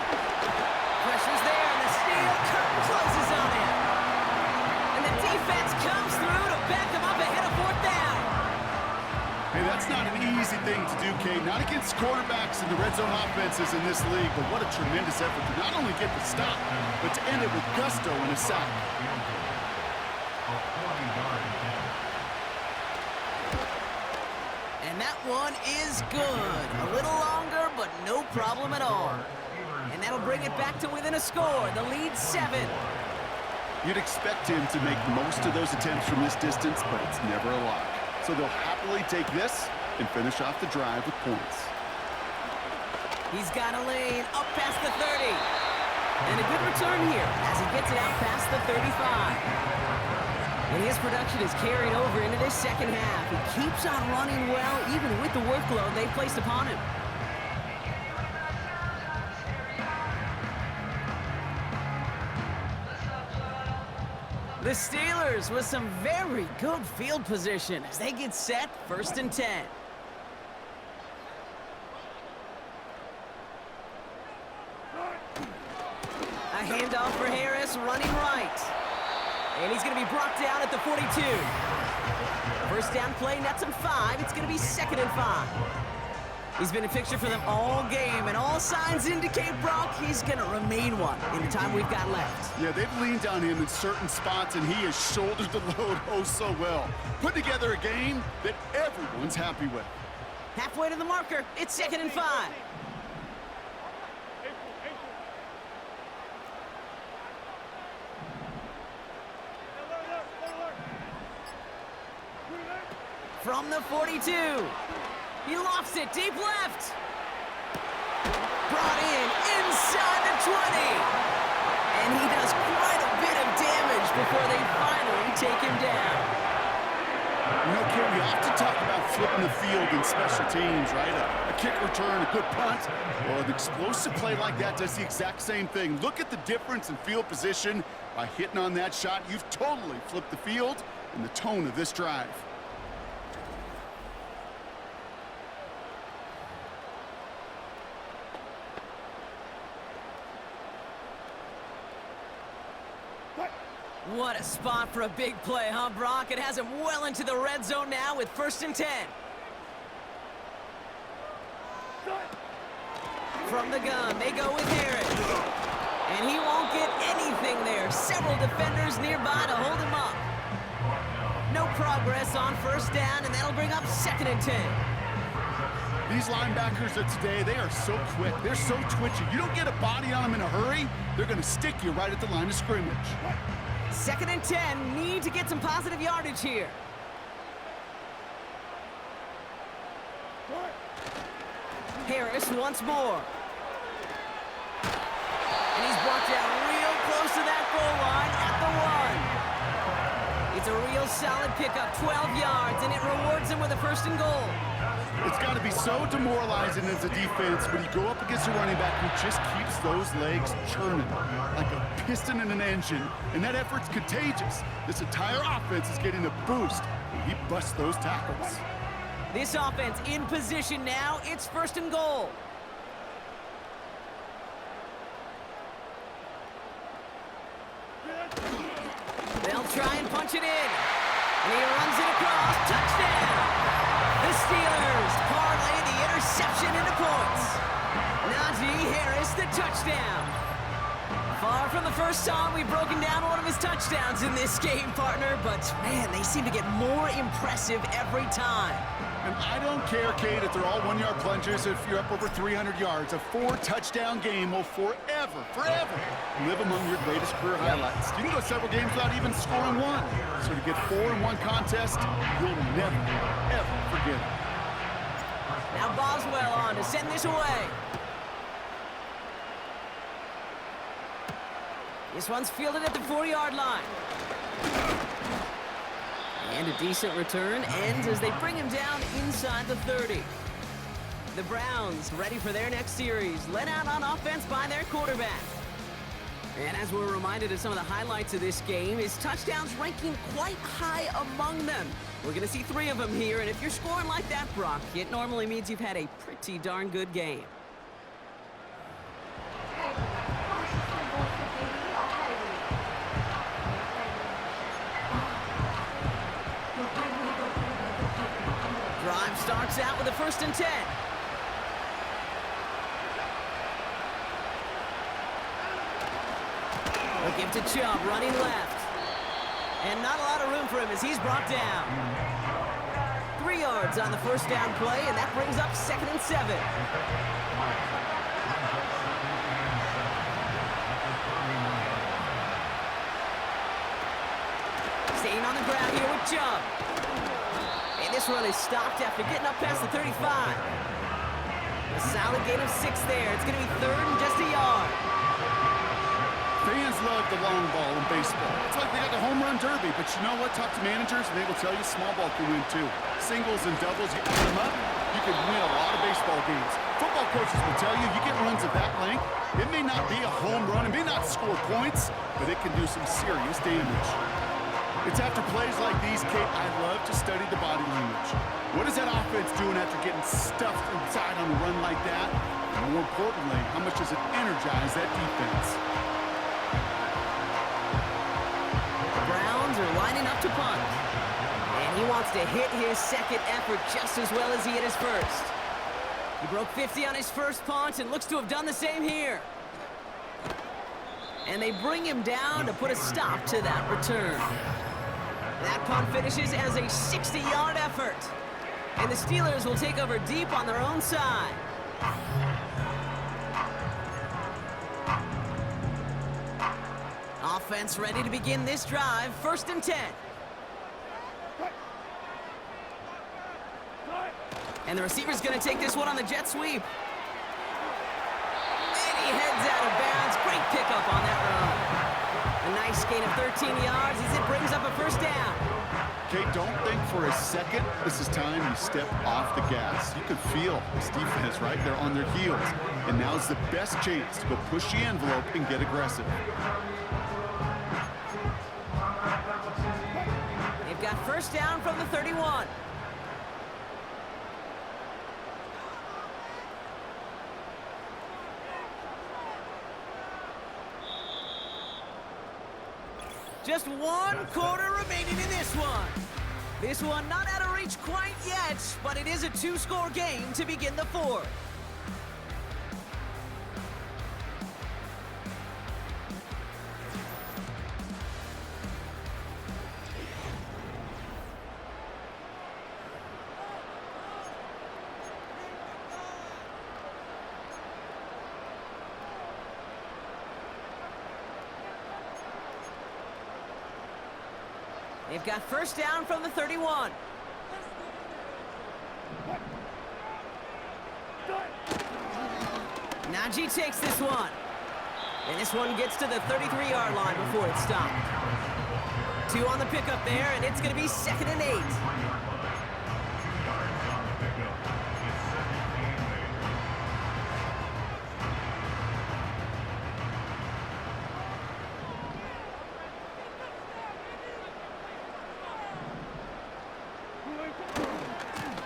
Pressure's there, and the steel curtain closes on him. And the defense comes through to back him up ahead of 4th down. Hey, thing to do, Kate. Not against quarterbacks and the red zone offenses in this league, but what a tremendous effort to not only get the stop, but to end it with gusto and a sack. And that one is good. A little longer, but no problem at all. And that'll bring it back to within a score. The lead's 7. You'd expect him to make most of those attempts from this distance, but it's never a lock. So they'll happily take this and finish off the drive with points. He's got a lane up past the 30. And a good return here as he gets it out past the 35. And his production is carried over into this second half. He keeps on running well, even with the workload they've placed upon him. The Steelers with some very good field position as they get set, 1st and 10. A handoff for Harris, running right. And he's going to be brought down at the 42. First down play, nets him 5. It's going to be 2nd and 5. He's been a fixture for them all game, and all signs indicate, Brock, he's going to remain one in the time we've got left. Yeah, they've leaned on him in certain spots, and he has shouldered the load oh so well. Put together a game that everyone's happy with. Halfway to the marker, it's 2nd and 5. From the 42. He lofts it deep left. Brought in inside the 20. And he does quite a bit of damage before they finally take him down. You know, Kim, we often talk about flipping the field in special teams, right? A kick return, a good punt. Well, an explosive play like that does the exact same thing. Look at the difference in field position. By hitting on that shot, you've totally flipped the field and the tone of this drive. What a spot for a big play, huh, Brock? It has him well into the red zone now with 1st and 10. From the gun, they go with Harris. And he won't get anything there. Several defenders nearby to hold him up. No progress on 1st down, and that'll bring up 2nd and 10. These linebackers of today, they are so quick. They're so twitchy. You don't get a body on them in a hurry, they're going to stick you right at the line of scrimmage. 2nd and 10, need to get some positive yardage here. Harris once more. And he's brought down real close to that goal line at the 1. It's a real solid pickup, 12 yards, and it rewards him with a 1st and goal. It's got to be so demoralizing as a defense when you go up against a running back who just keeps those legs churning like a piston in an engine, and that effort's contagious. This entire offense is getting a boost when he busts those tackles. This offense in position now. It's 1st and goal. They'll try and punch it in. And he runs it across. Touchdown! The Steelers parlay the interception into points. Najee Harris, the touchdown. Far from the first time we've broken down one of his touchdowns in this game, partner, but man, they seem to get more impressive every time. And I don't care, Kate, if they're all 1-yard plunges, if you're up over 300 yards. A 4-touchdown game will forever live among your greatest career highlights. You can go several games without even scoring one. So to get 4 in one contest, you'll never, ever forget it. Now Boswell on to send this away. This one's fielded at the 4-yard line. And a decent return ends as they bring him down inside the 30. The Browns ready for their next series, led out on offense by their quarterback. And as we're reminded of some of the highlights of this game, his touchdowns ranking quite high among them. We're going to see 3 of them here, and if you're scoring like that, Brock, it normally means you've had a pretty darn good game. Drive drive starts out with a 1st and 10. They'll give to Chubb, running left. And not a lot of room for him as he's brought down. 3 yards on the 1st down play, and that brings up 2nd and 7. Staying on the ground here with Chubb. And this run is stopped after getting up past the 35. A solid gain of 6 there. It's going to be 3rd and just a yard. Fans love the long ball in baseball. It's like they got the home run derby, but you know what? Talk to managers, and they will tell you small ball can win too. Singles and doubles, you add them up, you can win a lot of baseball games. Football coaches will tell you, you get runs of that length, it may not be a home run, it may not score points, but it can do some serious damage. It's after plays like these, Kate, I love to study the body language. What is that offense doing after getting stuffed inside on a run like that? And more importantly, how much does it energize that defense? Are lining up to punt. And he wants to hit his 2nd effort just as well as he hit his 1st. He broke 50 on his 1st punt and looks to have done the same here. And they bring him down to put a stop to that return. That punt finishes as a 60-yard effort. And the Steelers will take over deep on their own side. Offense ready to begin this drive. 1st and 10. And the receiver's going to take this one on the jet sweep. And he heads out of bounds. Great pickup on that run. A nice gain of 13 yards as it brings up a 1st down. Kate, don't think for a second this is time you step off the gas. You could feel this defense right there on their heels. And now's the best chance to go push the envelope and get aggressive. They've got 1st down from the 31. Just 1 quarter remaining in this one. This one not out of reach quite yet, but it is a 2-score game to begin the 4th. They've got 1st down from the 31. Najee takes this one. And this one gets to the 33-yard line before it's stopped. 2 on the pickup there, and it's going to be 2nd and 8.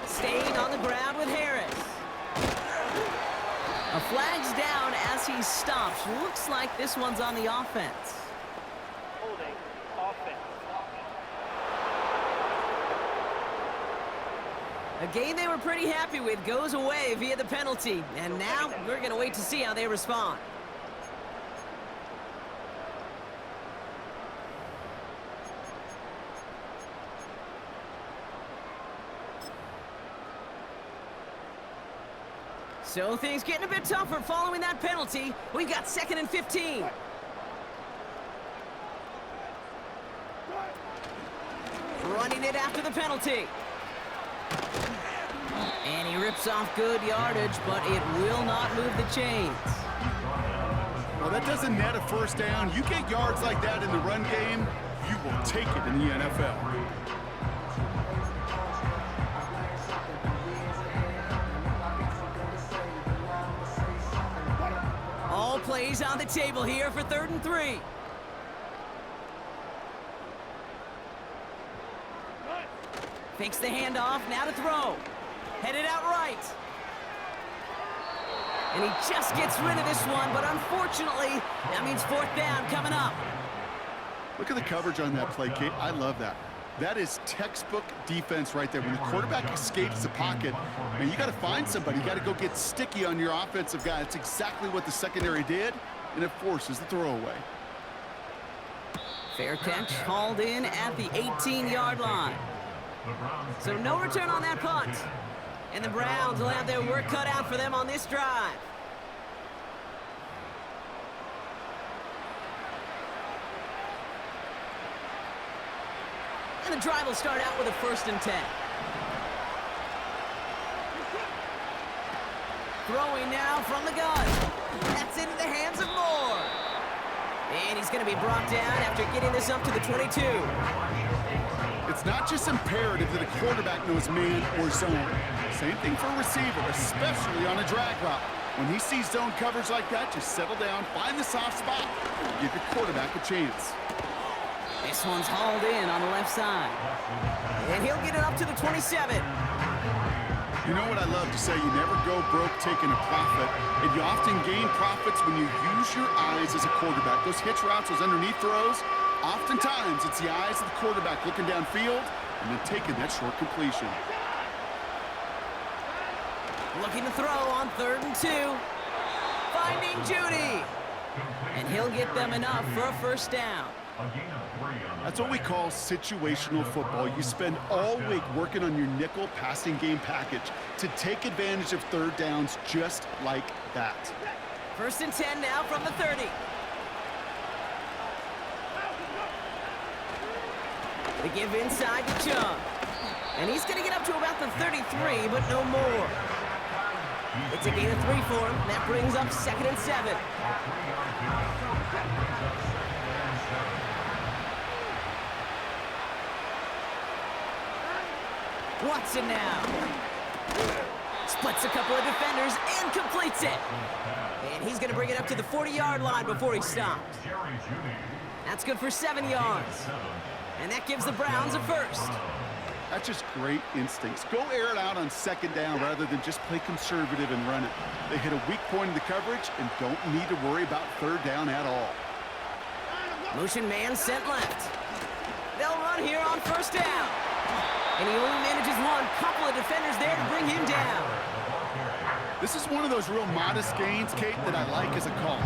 Staying on the ground with Harris. A flag's down as he stops. Looks like this one's on the offense. Holding offense. A game they were pretty happy with goes away via the penalty. And now we're going to wait to see how they respond. So things getting a bit tougher following that penalty. We've got 2nd and 15. Running it after the penalty. And he rips off good yardage, but it will not move the chains. Well, that doesn't net a 1st down. You get yards like that in the run game, you will take it in the NFL. All plays on the table here for 3rd and 3. Fakes the handoff, now to throw. Headed out right. And he just gets rid of this one, but unfortunately, that means 4th down coming up. Look at the coverage on that play, Kate. I love that. That is textbook defense right there. When the quarterback escapes the pocket, man, you got to find somebody. You got to go get sticky on your offensive guy. That's exactly what the secondary did, and it forces the throwaway. Fair catch hauled in at the 18-yard line. So no return on that punt. And the Browns will have their work cut out for them on this drive. And the drive will start out with a 1st and 10. Throwing now from the gun. That's into the hands of Moore. And he's going to be brought down after getting this up to the 22. It's not just imperative that a quarterback knows man or zone. Same thing for a receiver, especially on a drag route. When he sees zone coverage like that, just settle down, find the soft spot, give your quarterback a chance. This one's hauled in on the left side. And he'll get it up to the 27. You know what I love to say? You never go broke taking a profit, and you often gain profits when you use your eyes as a quarterback. Those hitch routes, those underneath throws, oftentimes it's the eyes of the quarterback looking downfield and then taking that short completion. Looking to throw on 3rd and 2. Finding Judy. And he'll get them enough for a 1st down. That's what we call situational football. You spend all week working on your nickel passing game package to take advantage of 3rd downs just like that. 1st and 10 now from the 30. They give inside to Chung. And he's going to get up to about the 33, but no more. It's a gain of 3 for him. That brings up 2nd and 7. Watson now. Splits a couple of defenders and completes it. And he's going to bring it up to the 40-yard line before he stops. That's good for 7 yards. And that gives the Browns a 1st. That's just great instincts. Go air it out on 2nd down rather than just play conservative and run it. They hit a weak point in the coverage and don't need to worry about 3rd down at all. Motion man sent left. They'll run here on 1st down. And he only manages one. Couple of defenders there to bring him down. This is one of those real modest gains, Kate, that I like as a call.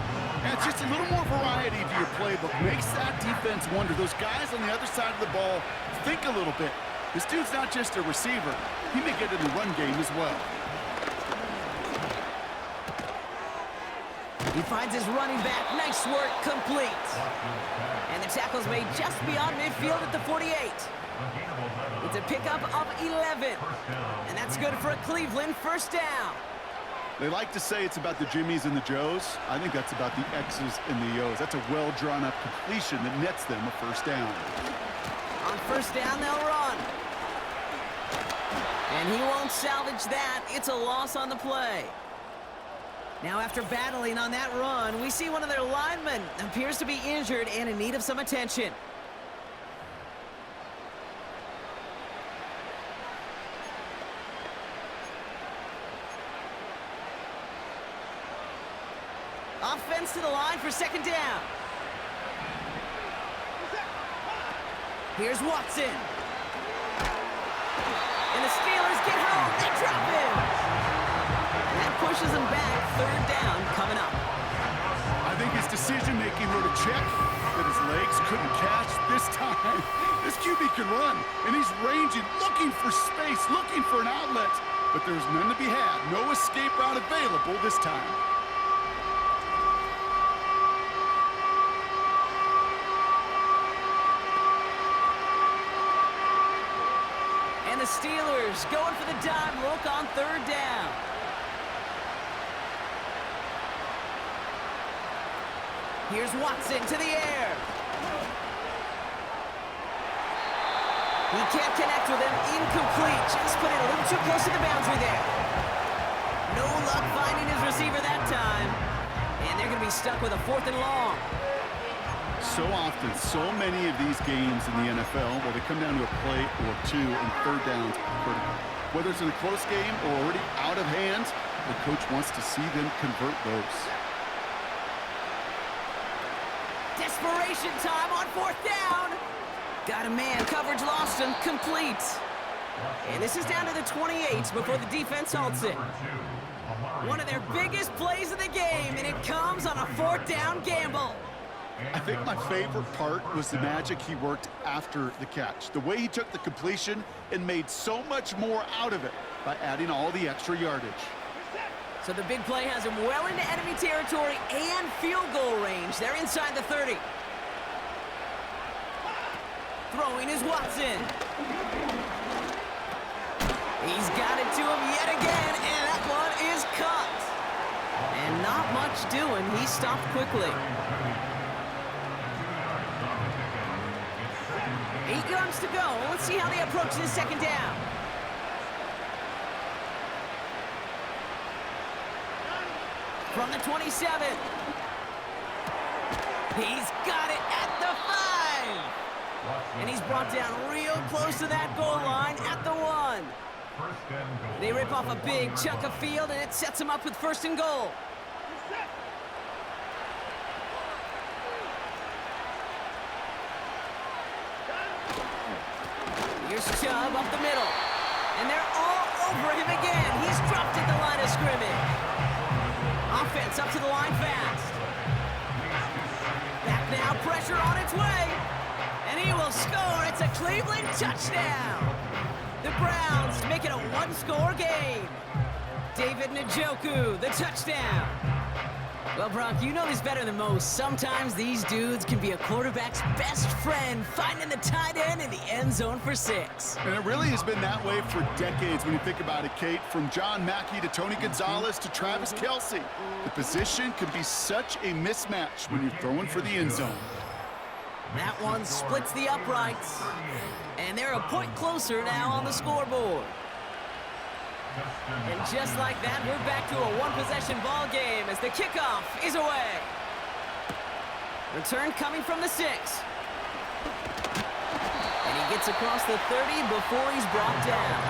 And it's just a little more variety to your playbook. Makes that defense wonder. Those guys on the other side of the ball think a little bit. This dude's not just a receiver. He may get in the run game as well. He finds his running back. Nice work, complete. And the tackle's made just beyond midfield at the 48. It's a pickup of 11. And that's good for a Cleveland 1st down. They like to say it's about the Jimmies and the Joes. I think that's about the X's and the O's. That's a well-drawn-up completion that nets them a 1st down. On 1st down, they'll run. And he won't salvage that. It's a loss on the play. Now, after battling on that run, we see one of their linemen appears to be injured and in need of some attention. Offense to the line for 2nd down. Here's Watson. And the Steelers get home. They drop him. And that pushes them back. 3rd down coming up. I think his decision-making wrote a check that his legs couldn't catch this time. This QB can run, and he's ranging, looking for space, looking for an outlet. But there's none to be had. No escape route available this time. And the Steelers going for the dime look on 3rd down. Here's Watson to the air. He can't connect with him. Incomplete. Just put it a little too close to the boundary there. No luck finding his receiver that time. And they're going to be stuck with a 4th and long. So often, so many of these games in the NFL where they come down to a play or two and 3rd downs are critical. Whether it's in a close game or already out of hand, the coach wants to see them convert those. Desperation time on 4th down. Got a man, coverage lost him, complete. And this is down to the 28 before the defense halts it. One of their biggest plays of the game, and it comes on a 4th down gamble. I think my favorite part was the magic he worked after the catch. The way he took the completion and made so much more out of it by adding all the extra yardage. So the big play has him well into enemy territory and field goal range. They're inside the 30. Throwing is Watson. He's got it to him yet again, and that one is cut. And not much doing. He stopped quickly. 8 yards to go. Let's see how they approach this 2nd down. From the 27. He's got it at the 5. And he's brought down real close to that goal line at the 1. They rip off a big chunk of field, and it sets them up with 1st and goal. Here's Chubb up the middle. And they're all over him again. He's dropped at the line of scrimmage. Offense up to the line fast. Back now, pressure on its way. And he will score. It's a Cleveland touchdown. The Browns make it a 1-score game. David Njoku, the touchdown. Well, Brock, you know this better than most. Sometimes these dudes can be a quarterback's best friend, finding the tight end in the end zone for 6. And it really has been that way for decades when you think about it, Kate. From John Mackey to Tony Gonzalez to Travis Kelce. The position can be such a mismatch when you're throwing for the end zone. That one splits the uprights. And they're a point closer now on the scoreboard. And just like that, we're back to a 1-possession ball game as the kickoff is away. Return coming from the 6. And he gets across the 30 before he's brought down.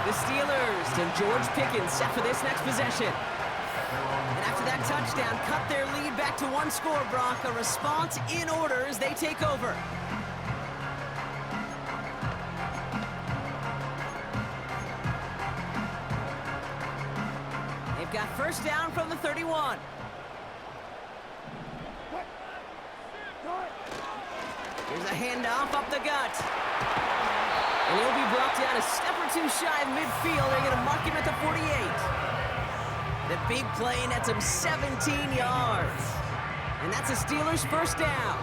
The Steelers and George Pickens set for this next possession. And after that touchdown, cut their lead back to 1 score, Brock. A response in order as they take over. They've got 1st down from the 31. Here's a handoff up the gut. And he'll be brought down a step or 2 shy of midfield. They're going to mark him at the 48. The big play nets him 17 yards. And that's a Steelers 1st down.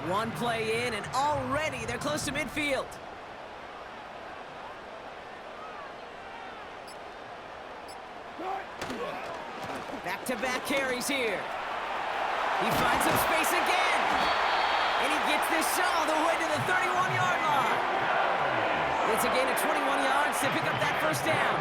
One play in, and already they're close to midfield. Back-to-back carries here. He finds some space again. And he gets this all the way to the 31-yard line. It's a gain of 21 yards to pick up that 1st down.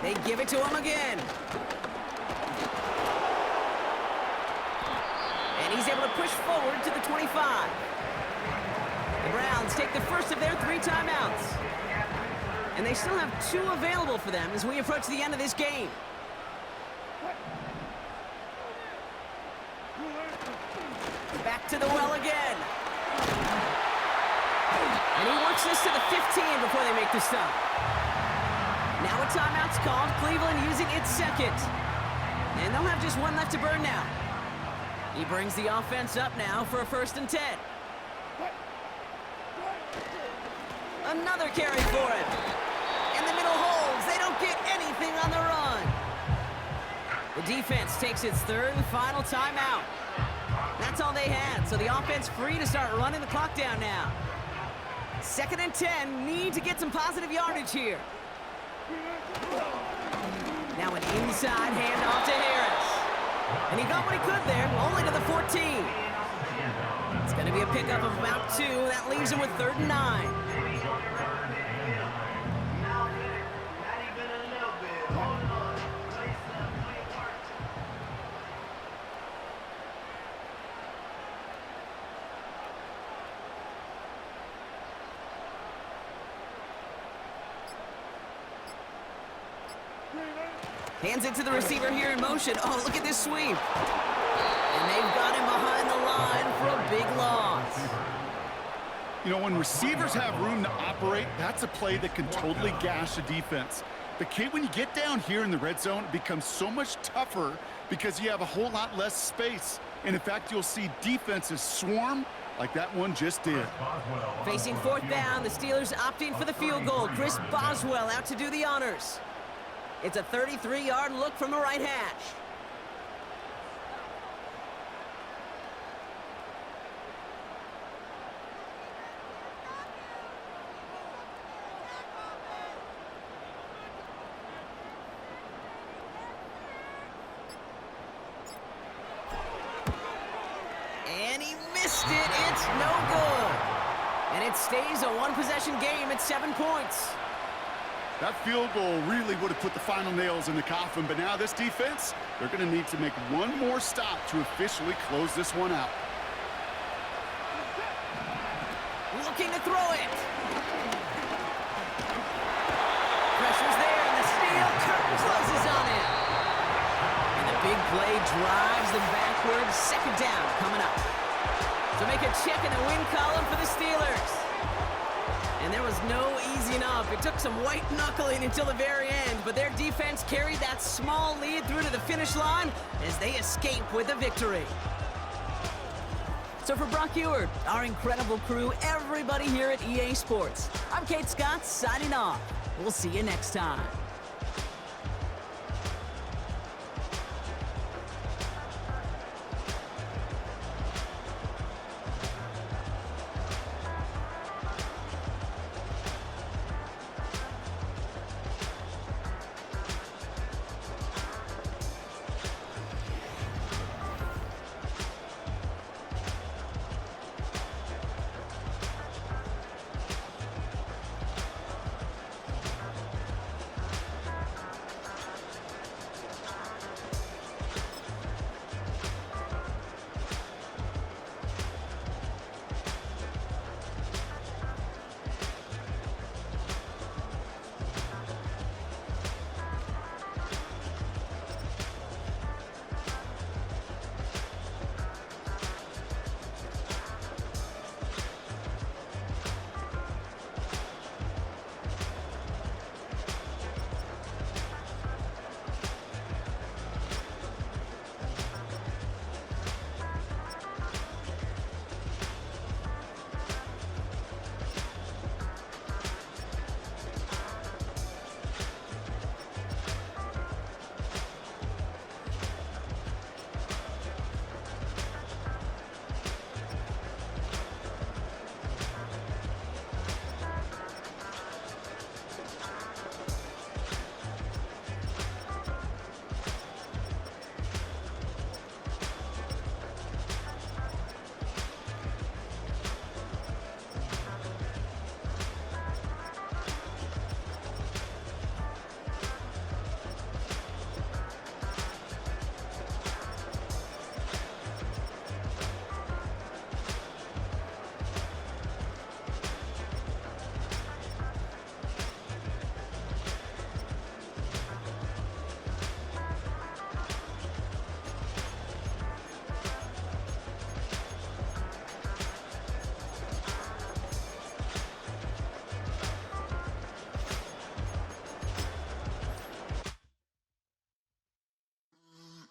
They give it to him again. And he's able to push forward to the 25. The Browns take the first of their 3 timeouts. And they still have 2 available for them as we approach the end of this game. Back to the well again. And he works this to the 15 before they make the stop. Now a timeout's called, Cleveland using its 2nd. And they'll have just 1 left to burn now. He brings the offense up now for a 1st and 10. Another carry for him. In the middle holds. They don't get anything on the run. The defense takes its 3rd and final timeout. That's all they had, so the offense free to start running the clock down now. 2nd and 10, need to get some positive yardage here. Now an inside handoff to Harris. And he got what he could there, only to the 14. It's going to be a pickup of about 2. That leaves him with 3rd and 9. Hands it to the receiver here in motion. Oh, look at this sweep. And they've got him behind the line for a big loss. You know, when receivers have room to operate, that's a play that can totally gash a defense. But, Kate, when you get down here in the red zone, it becomes so much tougher because you have a whole lot less space. And, in fact, you'll see defenses swarm like that one just did. Facing 4th down, the Steelers opting for the field goal. Chris Boswell out to do the honors. It's a 33-yard look from the right hash. And he missed it. It's no good. And it stays a one-possession game at 7 points. That field goal really would have put the final nails in the coffin, but now this defense, they're going to need to make one more stop to officially close this one out. Looking to throw it. Pressure's there, and the Steel curtain closes on it. And the big play drives them backwards. 2nd down coming up. To make a check in the win column for the Steelers. And there was no easing up. It took some white knuckling until the very end, but their defense carried that small lead through to the finish line as they escape with a victory. So for Brock Ewart, our incredible crew, everybody here at EA Sports, I'm Kate Scott signing off. We'll see you next time.